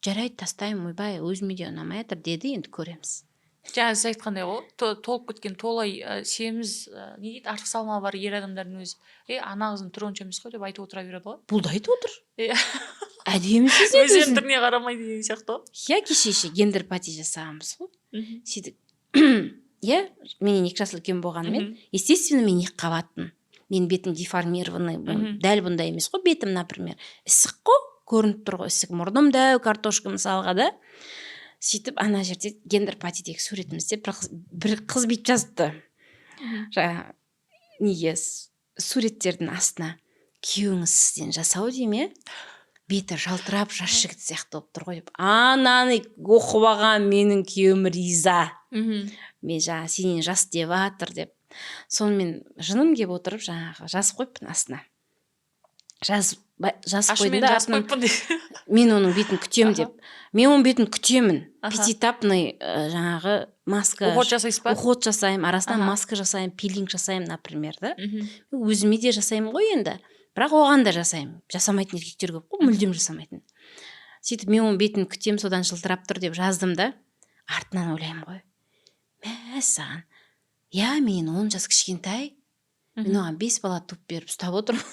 Speaker 1: Жарайды, тастаймын, ойбай, өзіме де ұнамай жатыр деді, енді көреміз.
Speaker 2: Жаңа сіз айтқандай ғой, толып кеткен толай семіз, не дейді, артық салмағы бар ер адамдардың өзі. Ана қыздың түрі онша емес қой деп айтып отыра береді ғой.
Speaker 1: Бұл да айтып отыр. Әдемі сіз еді.
Speaker 2: Өзінің түріне қарамай деген сияқты ғой.
Speaker 1: Иә, кеше гендерпатия жасағанбыз ғой. Сөйтіп, иә, менен 2 жас үлкен болғанымен, естественно, мен 2 қабатпын. Мен бетім деформированный, дәл бұндай емес қой, бетім, например. Ісік қой, көрініп тұр ғой, ісік, мұрным дәу, картошка мысалға да. Сөйтіп, ана жерде гендерпатиядегі суретімізде бір қыз бүйтіп жазыпты. Неге суреттердің астына күйеуіңіз сізден жасау дейме? беті жалтырап жас жігіт сияқты болып тұр ғой деп ананы оқып алған менің күйеуім риза.
Speaker 2: Мгм.
Speaker 1: Мен жаңағы сенен жас деп жатыр деп. Сонымен жыным келіп отырып жаңағы жазып қойыппын астына. Жазып қойдым
Speaker 2: Ашымен
Speaker 1: да
Speaker 2: жазып
Speaker 1: артынан
Speaker 2: қойыппын дейді.
Speaker 1: мен оның бетін күтемін деп. Мен оның бетін күтемін.
Speaker 2: Аха.
Speaker 1: Пятиэтапный жаңағы маска.
Speaker 2: Уход жасайсыз ба?
Speaker 1: Уход жасаймын, арасынан
Speaker 2: Аха.
Speaker 1: маска жасаймын, пилинг жасаймын, например, да.
Speaker 2: Мгм.
Speaker 1: Өзіме де жасаймын ғой енді. Бірақ оған да жасаймын. Жасамайтын еркектер көп қой, мүлдем жасамайтын. Сөйтіп мен оның бетін күтемін, содан жылтырап тұр деп жаздым да. Артынан ойлаймын ғой. Мә саған. Я мен 10 жас кішкентай. Мен оған 5 бала туып беріп ұстап отырмын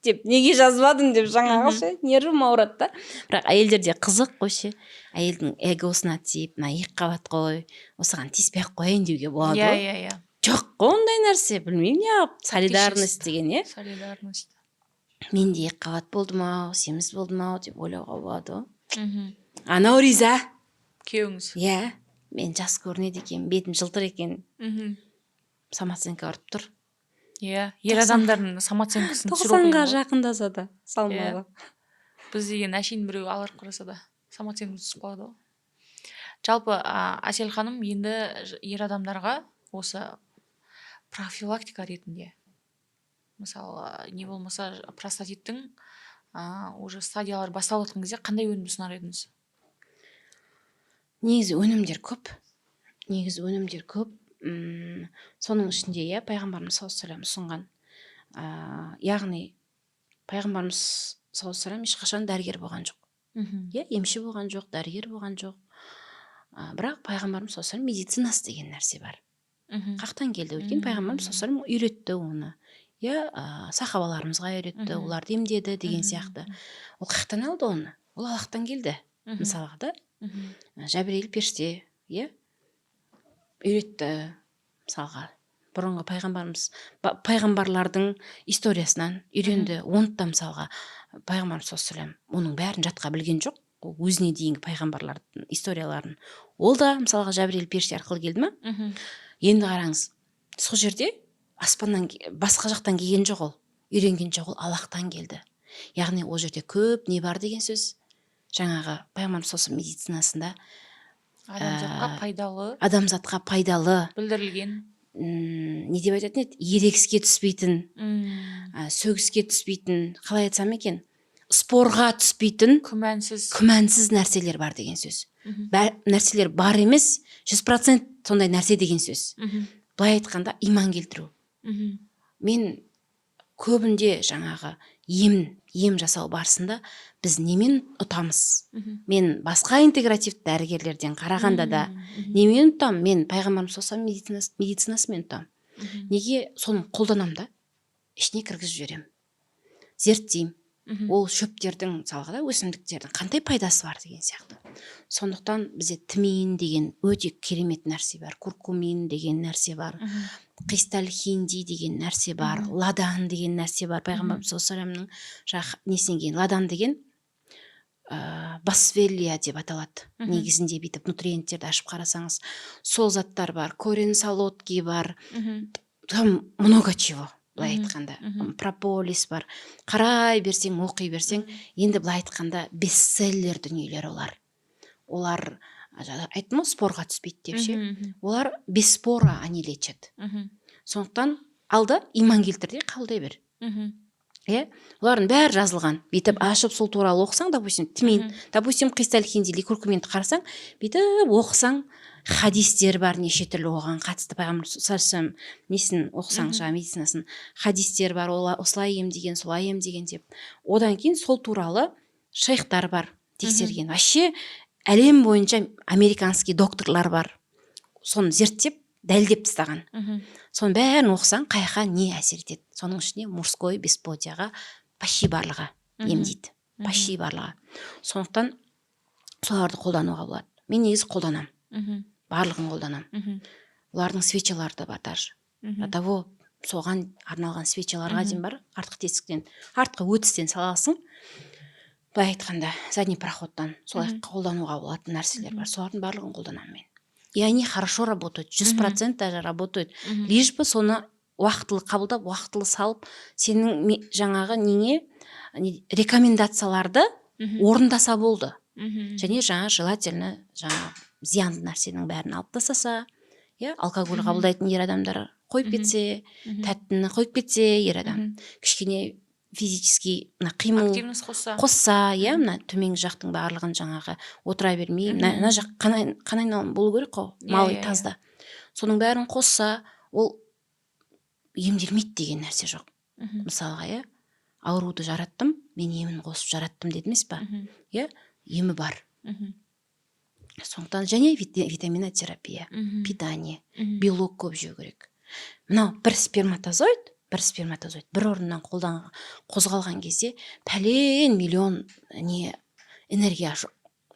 Speaker 1: деп неге жазбадым деп жаңағы ше нервім ауырады да. Бірақ әйелдерде қызық қой ше. Әйелдің эгосына тиіп, мына 2 қабат қой, осыған тиіспей ақ қояйын деуге болады ғой.
Speaker 2: Иә.
Speaker 1: Жоқ қой ондай нәрсе, білмеймін не солидарность деген е.
Speaker 2: Солидарность.
Speaker 1: Менде 2 қабат болдым ау, семіз болдым ау деп ойлауға болады ғой.
Speaker 2: Мгм.
Speaker 1: Анау риза.
Speaker 2: Күйеуіңіз.
Speaker 1: Иә, мен жас көрінеді екен, бетім жылтыр екен,
Speaker 2: Мгм.
Speaker 1: самооценка ұрып тұр.
Speaker 2: Иә, ер адамдардың самооценкасын түсіріп
Speaker 1: 90-ға
Speaker 2: оқимын ғой.
Speaker 1: жақындаса да салмағы.
Speaker 2: Біз деген әшейін біреу аларып қараса да самооценка түсіп қалады ғой. Жалпы Әсел ханым енді ер адамдарға осы профилактика ретінде мысалы не болмаса простатиттің уже стадиялары басталып жатқан кезде қандай өнімді ұсынар едіңіз?
Speaker 1: Негізі өнімдер көп. Соның ішінде иә пайғамбарымыз саллаллаху алейхи ұсынған. Яғни пайғамбарымыз саллаллаху алейхи ешқашан дәрігер болған жоқ. Иә, емші болған жоқ, дәрігер болған жоқ. Бірақ пайғамбарымыз саллаллаху алейхи медицинасы деген нәрсе бар. Қақтан келді өткен пайғамбарымыз саллаллаху алейхи үйретті оны. Иә, сахабаларымызға үйретті, оларды емдеді деген сияқты. Ол қақтан алды оны? Ол Аллахтан келді. Мысалға да Жәбірейіл періште, иә, үйретті. Мысалға бұрынғы пайғамбарлардың историясынан үйренді. Оны да мысалға пайғамбарымыз саллаллаху алейхи оның бәрін жатқа білген жоқ. Ол өзіне дейінгі пайғамбарлардың историяларын. Ол да мысалға Жәбірейіл періште арқылы келді ма? Енді қараңыз, сол жерде аспаннан басқа жақтан келген жоқ ол. Үйренген жоқ ол Аллахтан келді. Яғни ол жерде көп не бар деген сөз. Жаңағы пайғамбарымыз саллаллаху алейхи медицинасында адамзатқа пайдалы
Speaker 2: білдірілген
Speaker 1: не деп айтатын еді? Ерегіске түспейтін, сөгіске түспейтін, қалай айтсам екен? Спорға түспейтін, күмәнсіз нәрселер бар деген сөз. Нәрселер бар емес, 100% сондай нәрсе деген сөз. Былай айтқанда иман келтіру. Мен көбінде жаңағы ем жасау барысында біз немен ұтамыз? Мен басқа интегративті дәрігерлерден қарағанда да немен ұтам? Мен пайғамбарымыз саллаллаху алейхи медицинасымен ұтам. Неге соны қолданам да? Ішіне кіргізіп жіберем. Зерттеймін. Ол шөптердің, мысалға да өсімдіктердің қандай пайдасы бар деген сияқты. Сондықтан бізде тмин деген өте керемет нәрсе бар, куркумин деген нәрсе бар, қисталхинди деген нәрсе бар, ладан деген нәрсе бар. Пайғамбарымыз саллаллаху алейхи вассалам несінен кейін ладан деген басвелия деп аталады. Негізінде бүйтіп нутриенттерді ашып қарасаңыз, сол заттар бар, корень солодки бар, там много чего. Былай айтқанда, прополис бар. Қарай берсең, оқи берсең, енді былай айтқанда бестселлер дүниелер олар. Олар, айттым ғой, спорға түспейді деп ше. Олар без спора они лечат. Сондықтан алда иман келтір де қабылдай бер. Иә, олардың бәрі жазылған. Бүйтіп ашып сол туралы оқысаң, допустим, тмин, допустим, қисталхинди или куркуминді қарасаң, бүйтіп оқысаң, хадистер бар, неше түрлі оған қатысты пайғамбар саллаллаху несін оқысаң, жаңа медицинасын, хадистер бар, осылай емдеген, солай емдеген деп. Одан кейін сол туралы шейхтар бар, тексерген. Вообще әлем бойынша американский докторлар бар. Соны зерттеп, дәлдеп тастаған. Соның бәрін оқысаң, қайқа не әсер етеді? Соның ішінде мужской бесплодияға почти барлығы емдейді. Почти барлығы. Сондықтан соларды қолдануға болады. Мен негізі қолданам. Барлығын қолданам. Олардың свечалары да бар даже. До того соған арналған свечаларға дейін бар. Артқы тесіктен, артқы өтістен саласың. Былай айтқанда, задний проходтан солай қолдануға болатын нәрселер бар. Солардың барлығын қолданам мен. И они хорошо работают, 100% даже работают. Лишь бы соны уақытылы қабылдап, уақытылы салып, сенің жаңағы неңе рекомендацияларды орындаса болды.
Speaker 2: Мгм.
Speaker 1: Және жаңа желательно жаңа зиянды нәрсенің бәрін алып тастаса, иә, алкоголь қабылдайтын ер адамдар қойып кетсе, тәттіні қойып кетсе ер адам, кішкене физически мына қимыл
Speaker 2: Активность
Speaker 1: қосса, иә, мына төменгі жақтың барлығын жаңағы отыра бермей, мына жақ қан айналым болу керек қой, малый тазда. Соның бәрін қосса, ол емделмейді деген нәрсе жоқ. Мысалға, иә, ауруды жараттым, мен емін қосып жараттым деді емес па? Иә, емі бар. Сондықтан және витаминотерапия, питание, белок көп жеу керек. Мынау бір сперматозоид бір орыннан қозғалған кезде пәлен миллион энергия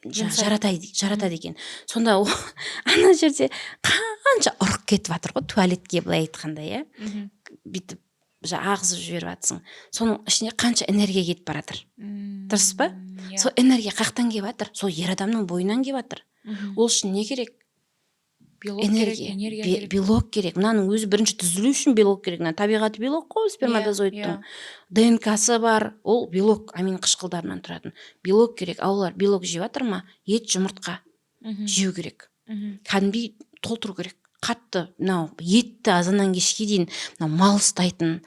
Speaker 1: жаратады екен. Сонда ана жерде қанша ұрық кетіп жатыр ғой, туалетке былай айтқанда, иә. Бүйтіп ағызып жіберіп жатсың. Соның ішіне қанша энергия кетіп баратыр. Дұрыс па? Сол энергия қақтан келіп жатыр? Сол ер адамның бойынан келіп жатыр. Ол үшін не керек? Энергия керек. Белок керек. Мынаның өзі бірінші түзілу үшін белок керек. Табиғаты белок қой, сперматозоидтың. ДНК-сы бар, ол белок, амин қышқылдарынан тұратын. Белок керек. Аулар белок жеп жатыр ма? Ет, жұмыртқа жеу керек. Кәдімгідей толтыру керек. Қатты, мынау етті азаннан кешке дейін мал ұстайтын,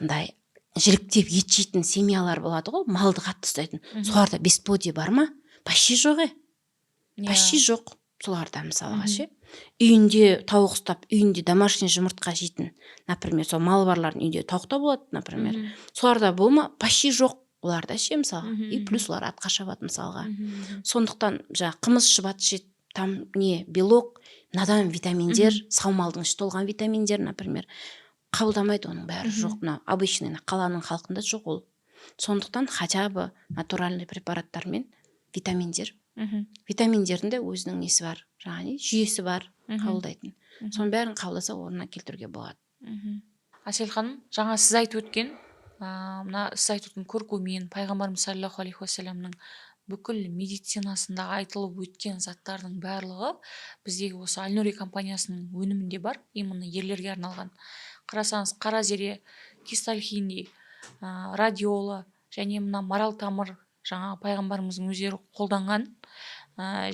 Speaker 1: андай жіліктеп ет жейтін семьялар болады ғой, малды қатты ұстайтын. Соларда бесплодие бар ма? Почти жоқ. Почти жоқ. Соларда мысалға ше. Үйінде тауық ұстап, үйінде домашний жұмыртқа жейтін, например, сол мал барлардың үйінде тауықта болады, например. Соларда болма? Почти жоқ. Оларда ше мысалға. И плюс олар атқа шабады мысалға. Сондықтан қымыз шыбат жет, там белок, надан витаминдер, саумалдың іші толған витаминдер, например, қабылдамайды, оның бәрі жоқ. Мына обычный қаланың халқында жоқ ол. Сондықтан хотя бы натуральный препараттармен витаминдер. Витаминдердің де өзінің несі бар, жаңағы жүйесі бар, қабылдайтын. Соның бәрін қабылдаса орнына келтіруге болады.
Speaker 2: Әсел ханым, жаңа сіз айтып өткен, көркөмен пайғамбарымыз саллаллаху алейхи уассаламның бүкіл медицинасында айтылып өткен заттардың барлығы біздегі осы Аль-Нури компаниясының өнімінде бар, именно ерлерге арналған. Қарасаңыз, қара зере, кистальхинди, радиола және мына марал тамыр жаңа пайғамбарымыздың өздері қолданған,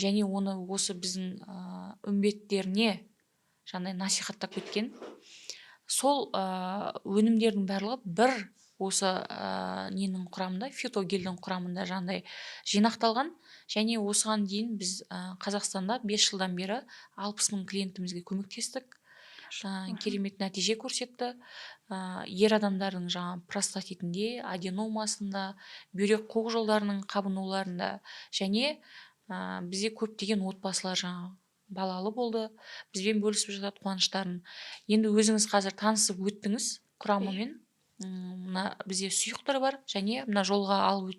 Speaker 2: және оны осы біздің үмбеттеріне жаңа насихаттап кеткен. Сол өнімдердің барлығы бір осы ненің құрамында, фитогелдің құрамында жаңағыдай жинақталған, және осыған дейін біз Қазақстанда 5 жылдан бері 60 мың клиентімізге көмектестік. Керемет нәтиже көрсетті. Ер адамдардың жаңа простатитінде, аденомасында, бүйрек қуық жолдарының қабынуларында, және бізде көптеген отбасылар жаңа балалы болды, бізбен бөлісіп жатады қуаныштарын. Енді өзіңіз қазір танысып өттіңіз құрамымен. Мына бізде сұйықтар бар, және мына жолға алып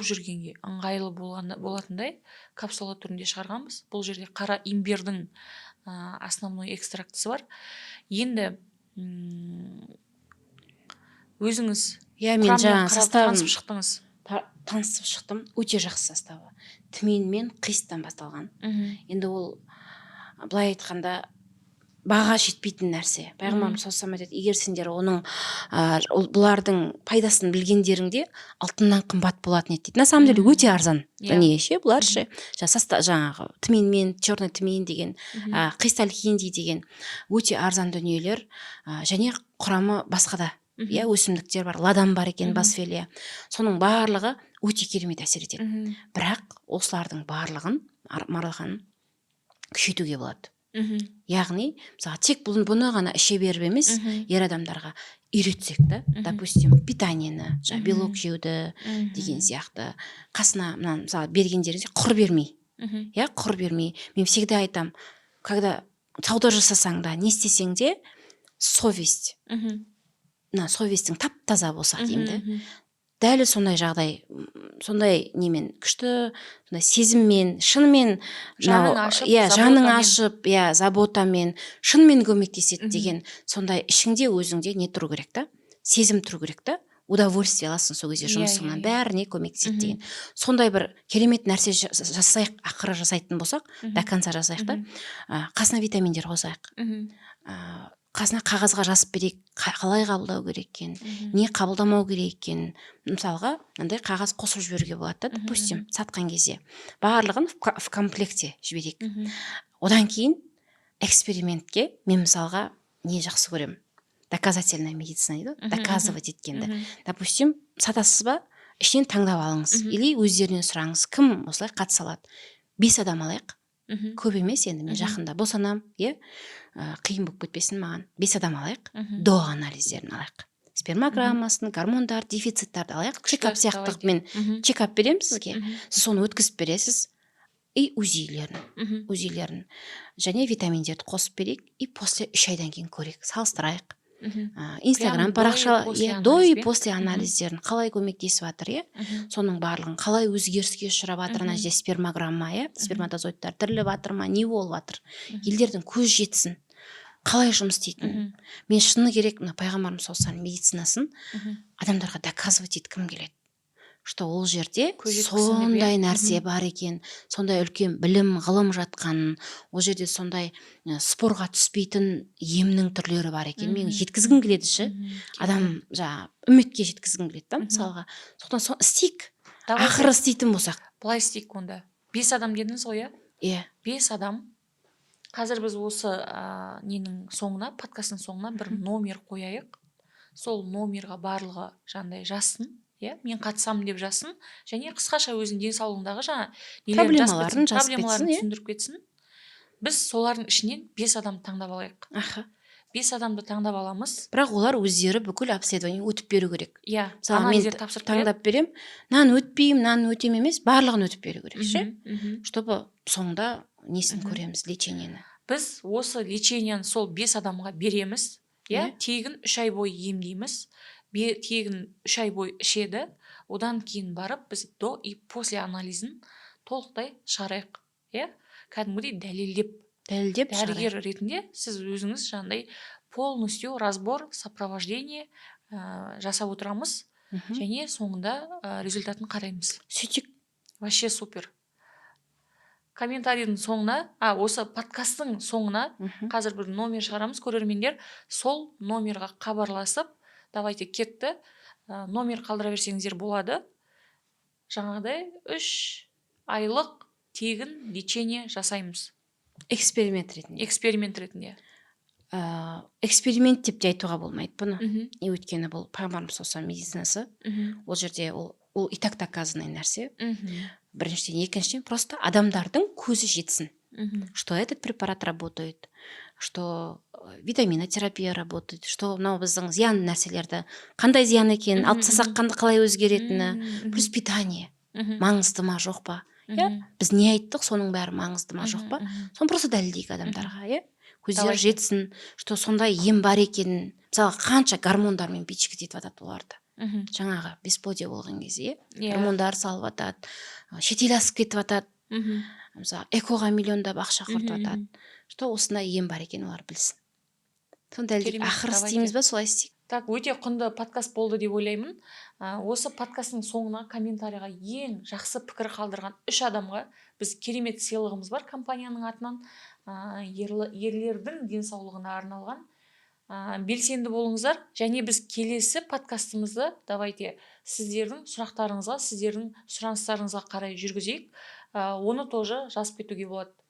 Speaker 2: жүргенге ыңғайлы болатындай капсула түрінде шығарғанбыз. Бұл жерде қара имбирдің основной экстрактысы бар. Енді өзіңіз құраммен танысып шықтыңыз.
Speaker 1: Танысып шықтым, өте жақсы составы. Тмин мен қисттан басталған. Енді ол былай айтқанда баға жетпейтін нәрсе. Пайғамбарымыз саллаллаху алейхи егер сендер оның бұлардың пайдасын білгендеріңде алтыннан қымбат болатын еді дейді. На самом деле өте арзан. Не ше, бұлар ше. Жаңағы тмин мен черный тмин деген, кристалхинди деген өте арзан дүниелер, және құрамы басқада. Иә, өсімдіктер бар, ладан бар екен, басфелия. Соның барлығы өте керемет әсер етеді. Бірақ осылардың барлығын маралханын күшейтуге болады. Яғни, мысалы, тек бұны ғана іше беріп емес, ер адамдарға үйретсек та, допустим, питаниені, белок жеуді деген сияқты, қасына, мысалы, бергендеріңізде құр бермей. Я, құр бермей. Мен всегда айтам, когда сауда жасасаң да, не істесең де, совесть. Совестің тап-таза болса деймді. Дәлі сондай жағдай, сондай немен күшті, сондай сезіммен, шынымен жаның ашып, заботамен, шынымен көмектеседі деген, сондай ішіңде өзіңде не тұру керек та? Сезім тұру керек та? Удовольствие аласың сол кезде жұмысыңнан, бәріне көмектеседі деген. Сондай бір керемет нәрсе жасайық, ақыры жасайтын болсақ, до конца жасайық та, қасына витаминдер қосайық. қасына қағазға жазып берейік, қалай қабылдау керек екенін, не қабылдамау керек екенін. Мысалға мынандай қағаз қосып жіберуге болады да, допустим, сатқан кезде барлығын в комплекте жіберейік. Одан кейін экспериментке мен мысалға не жақсы көремін, доказательная медицина дейді ғой, доказывать еткенді. Допустим, сатасыз ба, ішінен таңдап алыңыз, или өздерінен сұраңыз, кім осылай қатыса алады. 5 адам алайық, көп емес, енді мен жақында босанам, қиын болып кетпесін маған. 5 адам алайық, до анализдерін алайық, спермограммасын, гормондар, дефициттарды алайық, чекап сияқтылықпен чекап беремін сізге, сіз соны өткізіп бересіз, и УЗИлерін және витаминдерді қосып берейік, и после 3 айдан кейін көрейік, салыстырайық. Инстаграм парақша до и после анализдерін қалай көмектесіп жатыр, соның барлығын қалай өзгеріске ұшырап жатыр, ана жерде спермограмма, сперматозоидтар тіріліп жатыр ма, не болып жатыр, елдердің көз жетсін, қалай жұмыс істейтінін. Мен шыны керек, пайғамбарымыз саллаллаху медицинасын адамдарға доказывать еткім келеді, что ол жерде сондай нәрсе бар екен, сондай үлкен білім, ғылым жатқанын, ол жерде сондай спорға түспейтін емнің түрлері бар екен. Мен жеткізгім келеді адам үмітке жеткізгім келеді да, мысалға. Сондықтан соны істейік. Ақыры істейтін болсақ.
Speaker 2: Былай істейік онда. 5 адам дедіңіз ғой,
Speaker 1: Иә.
Speaker 2: 5 адам. Қазір біз осы ненің соңына, подкасттың соңына бір номер қояйық. Сол номерға барлығы жандай жазсын. Мен қатысамын деп жазсын, және қысқаша өзінің денсаулығындағы
Speaker 1: проблемаларын
Speaker 2: түсіндіріп кетсін. Біз солардың ішінен 5 адам таңдап алайық. 5 адамды таңдап аламыз.
Speaker 1: Бірақ олар өздері бүкіл обследование өтіп беру керек.
Speaker 2: Мысалы
Speaker 1: мен таңдап берем, мынаны өтпеймін, мынаны өтем емес, барлығын өтіп беру керек, чтобы соңында несін көреміз, лечениені.
Speaker 2: Біз осы лечениені сол 5 адамға береміз, тегін 3 ай бойы емдейміз. Тегін 3 ай бойы ішеді, одан кейін барып біз до и после анализін толықтай шығарайық. Кәдімгідей дәлелдеп дәрігер ретінде сіз өзіңіз жаңағыдай полностью разбор, сопровождение жасап отырамыз, және соңында результатын қараймыз.
Speaker 1: Сөйтік.
Speaker 2: Вообще супер. Комментарийдің соңына, осы подкасттың соңына қазір бір номер шығарамыз, көрермендер, сол номерға хабарласып, давайте кетті, номер қалдыра берсеңіздер болады. Жаңағыдай 3 айлық тегін лечение жасаймыз.
Speaker 1: Эксперимент ретінде. Эксперимент деп те айтуға болмайды бұны. Өйткені бұл пайғамбарымыз саллаллаху медицинасы. Ол жерде ол и так доказанный нәрсе. Біріншіден, екіншіден, просто адамдардың көзі жетсін. Что этот препарат работает, что витаминотерапия работает, что мынау біздің зиян нәрселерді қандай зиян екенін, алып тастасақ қалай өзгеретіні, плюс питание маңызды ма жоқ па, біз не айттық, соның бәрі маңызды ма жоқ па, соны просто дәлелдейік адамдарға, көздері жетсін, что сондай ем бар екенін. Мысалы, қанша гормондармен бичкать етіп жатады оларды, жаңағы бесплодие болған кезде, гормондар салып жатады, шетел асып кетіп жатады, мысалы экоға миллиондап ақша құртып жатады, что осындай ем бар екен олар білсін. Сонда ақыры істейміз ба, солай істейік.
Speaker 2: Так, өте құнды подкаст болды деп ойлаймын. Осы подкасттың соңына комментарийға ең жақсы пікір қалдырған 3 адамға біз керемет сыйлығымыз бар компанияның атынан. Ерлердің денсаулығына арналған. Белсенді болыңыздар, және біз келесі подкастымызды давайте сіздердің сұрақтарыңызға, сіздердің сұраныстарыңызға қарай жүргізейік. Оны тоже жазып кетуге болады.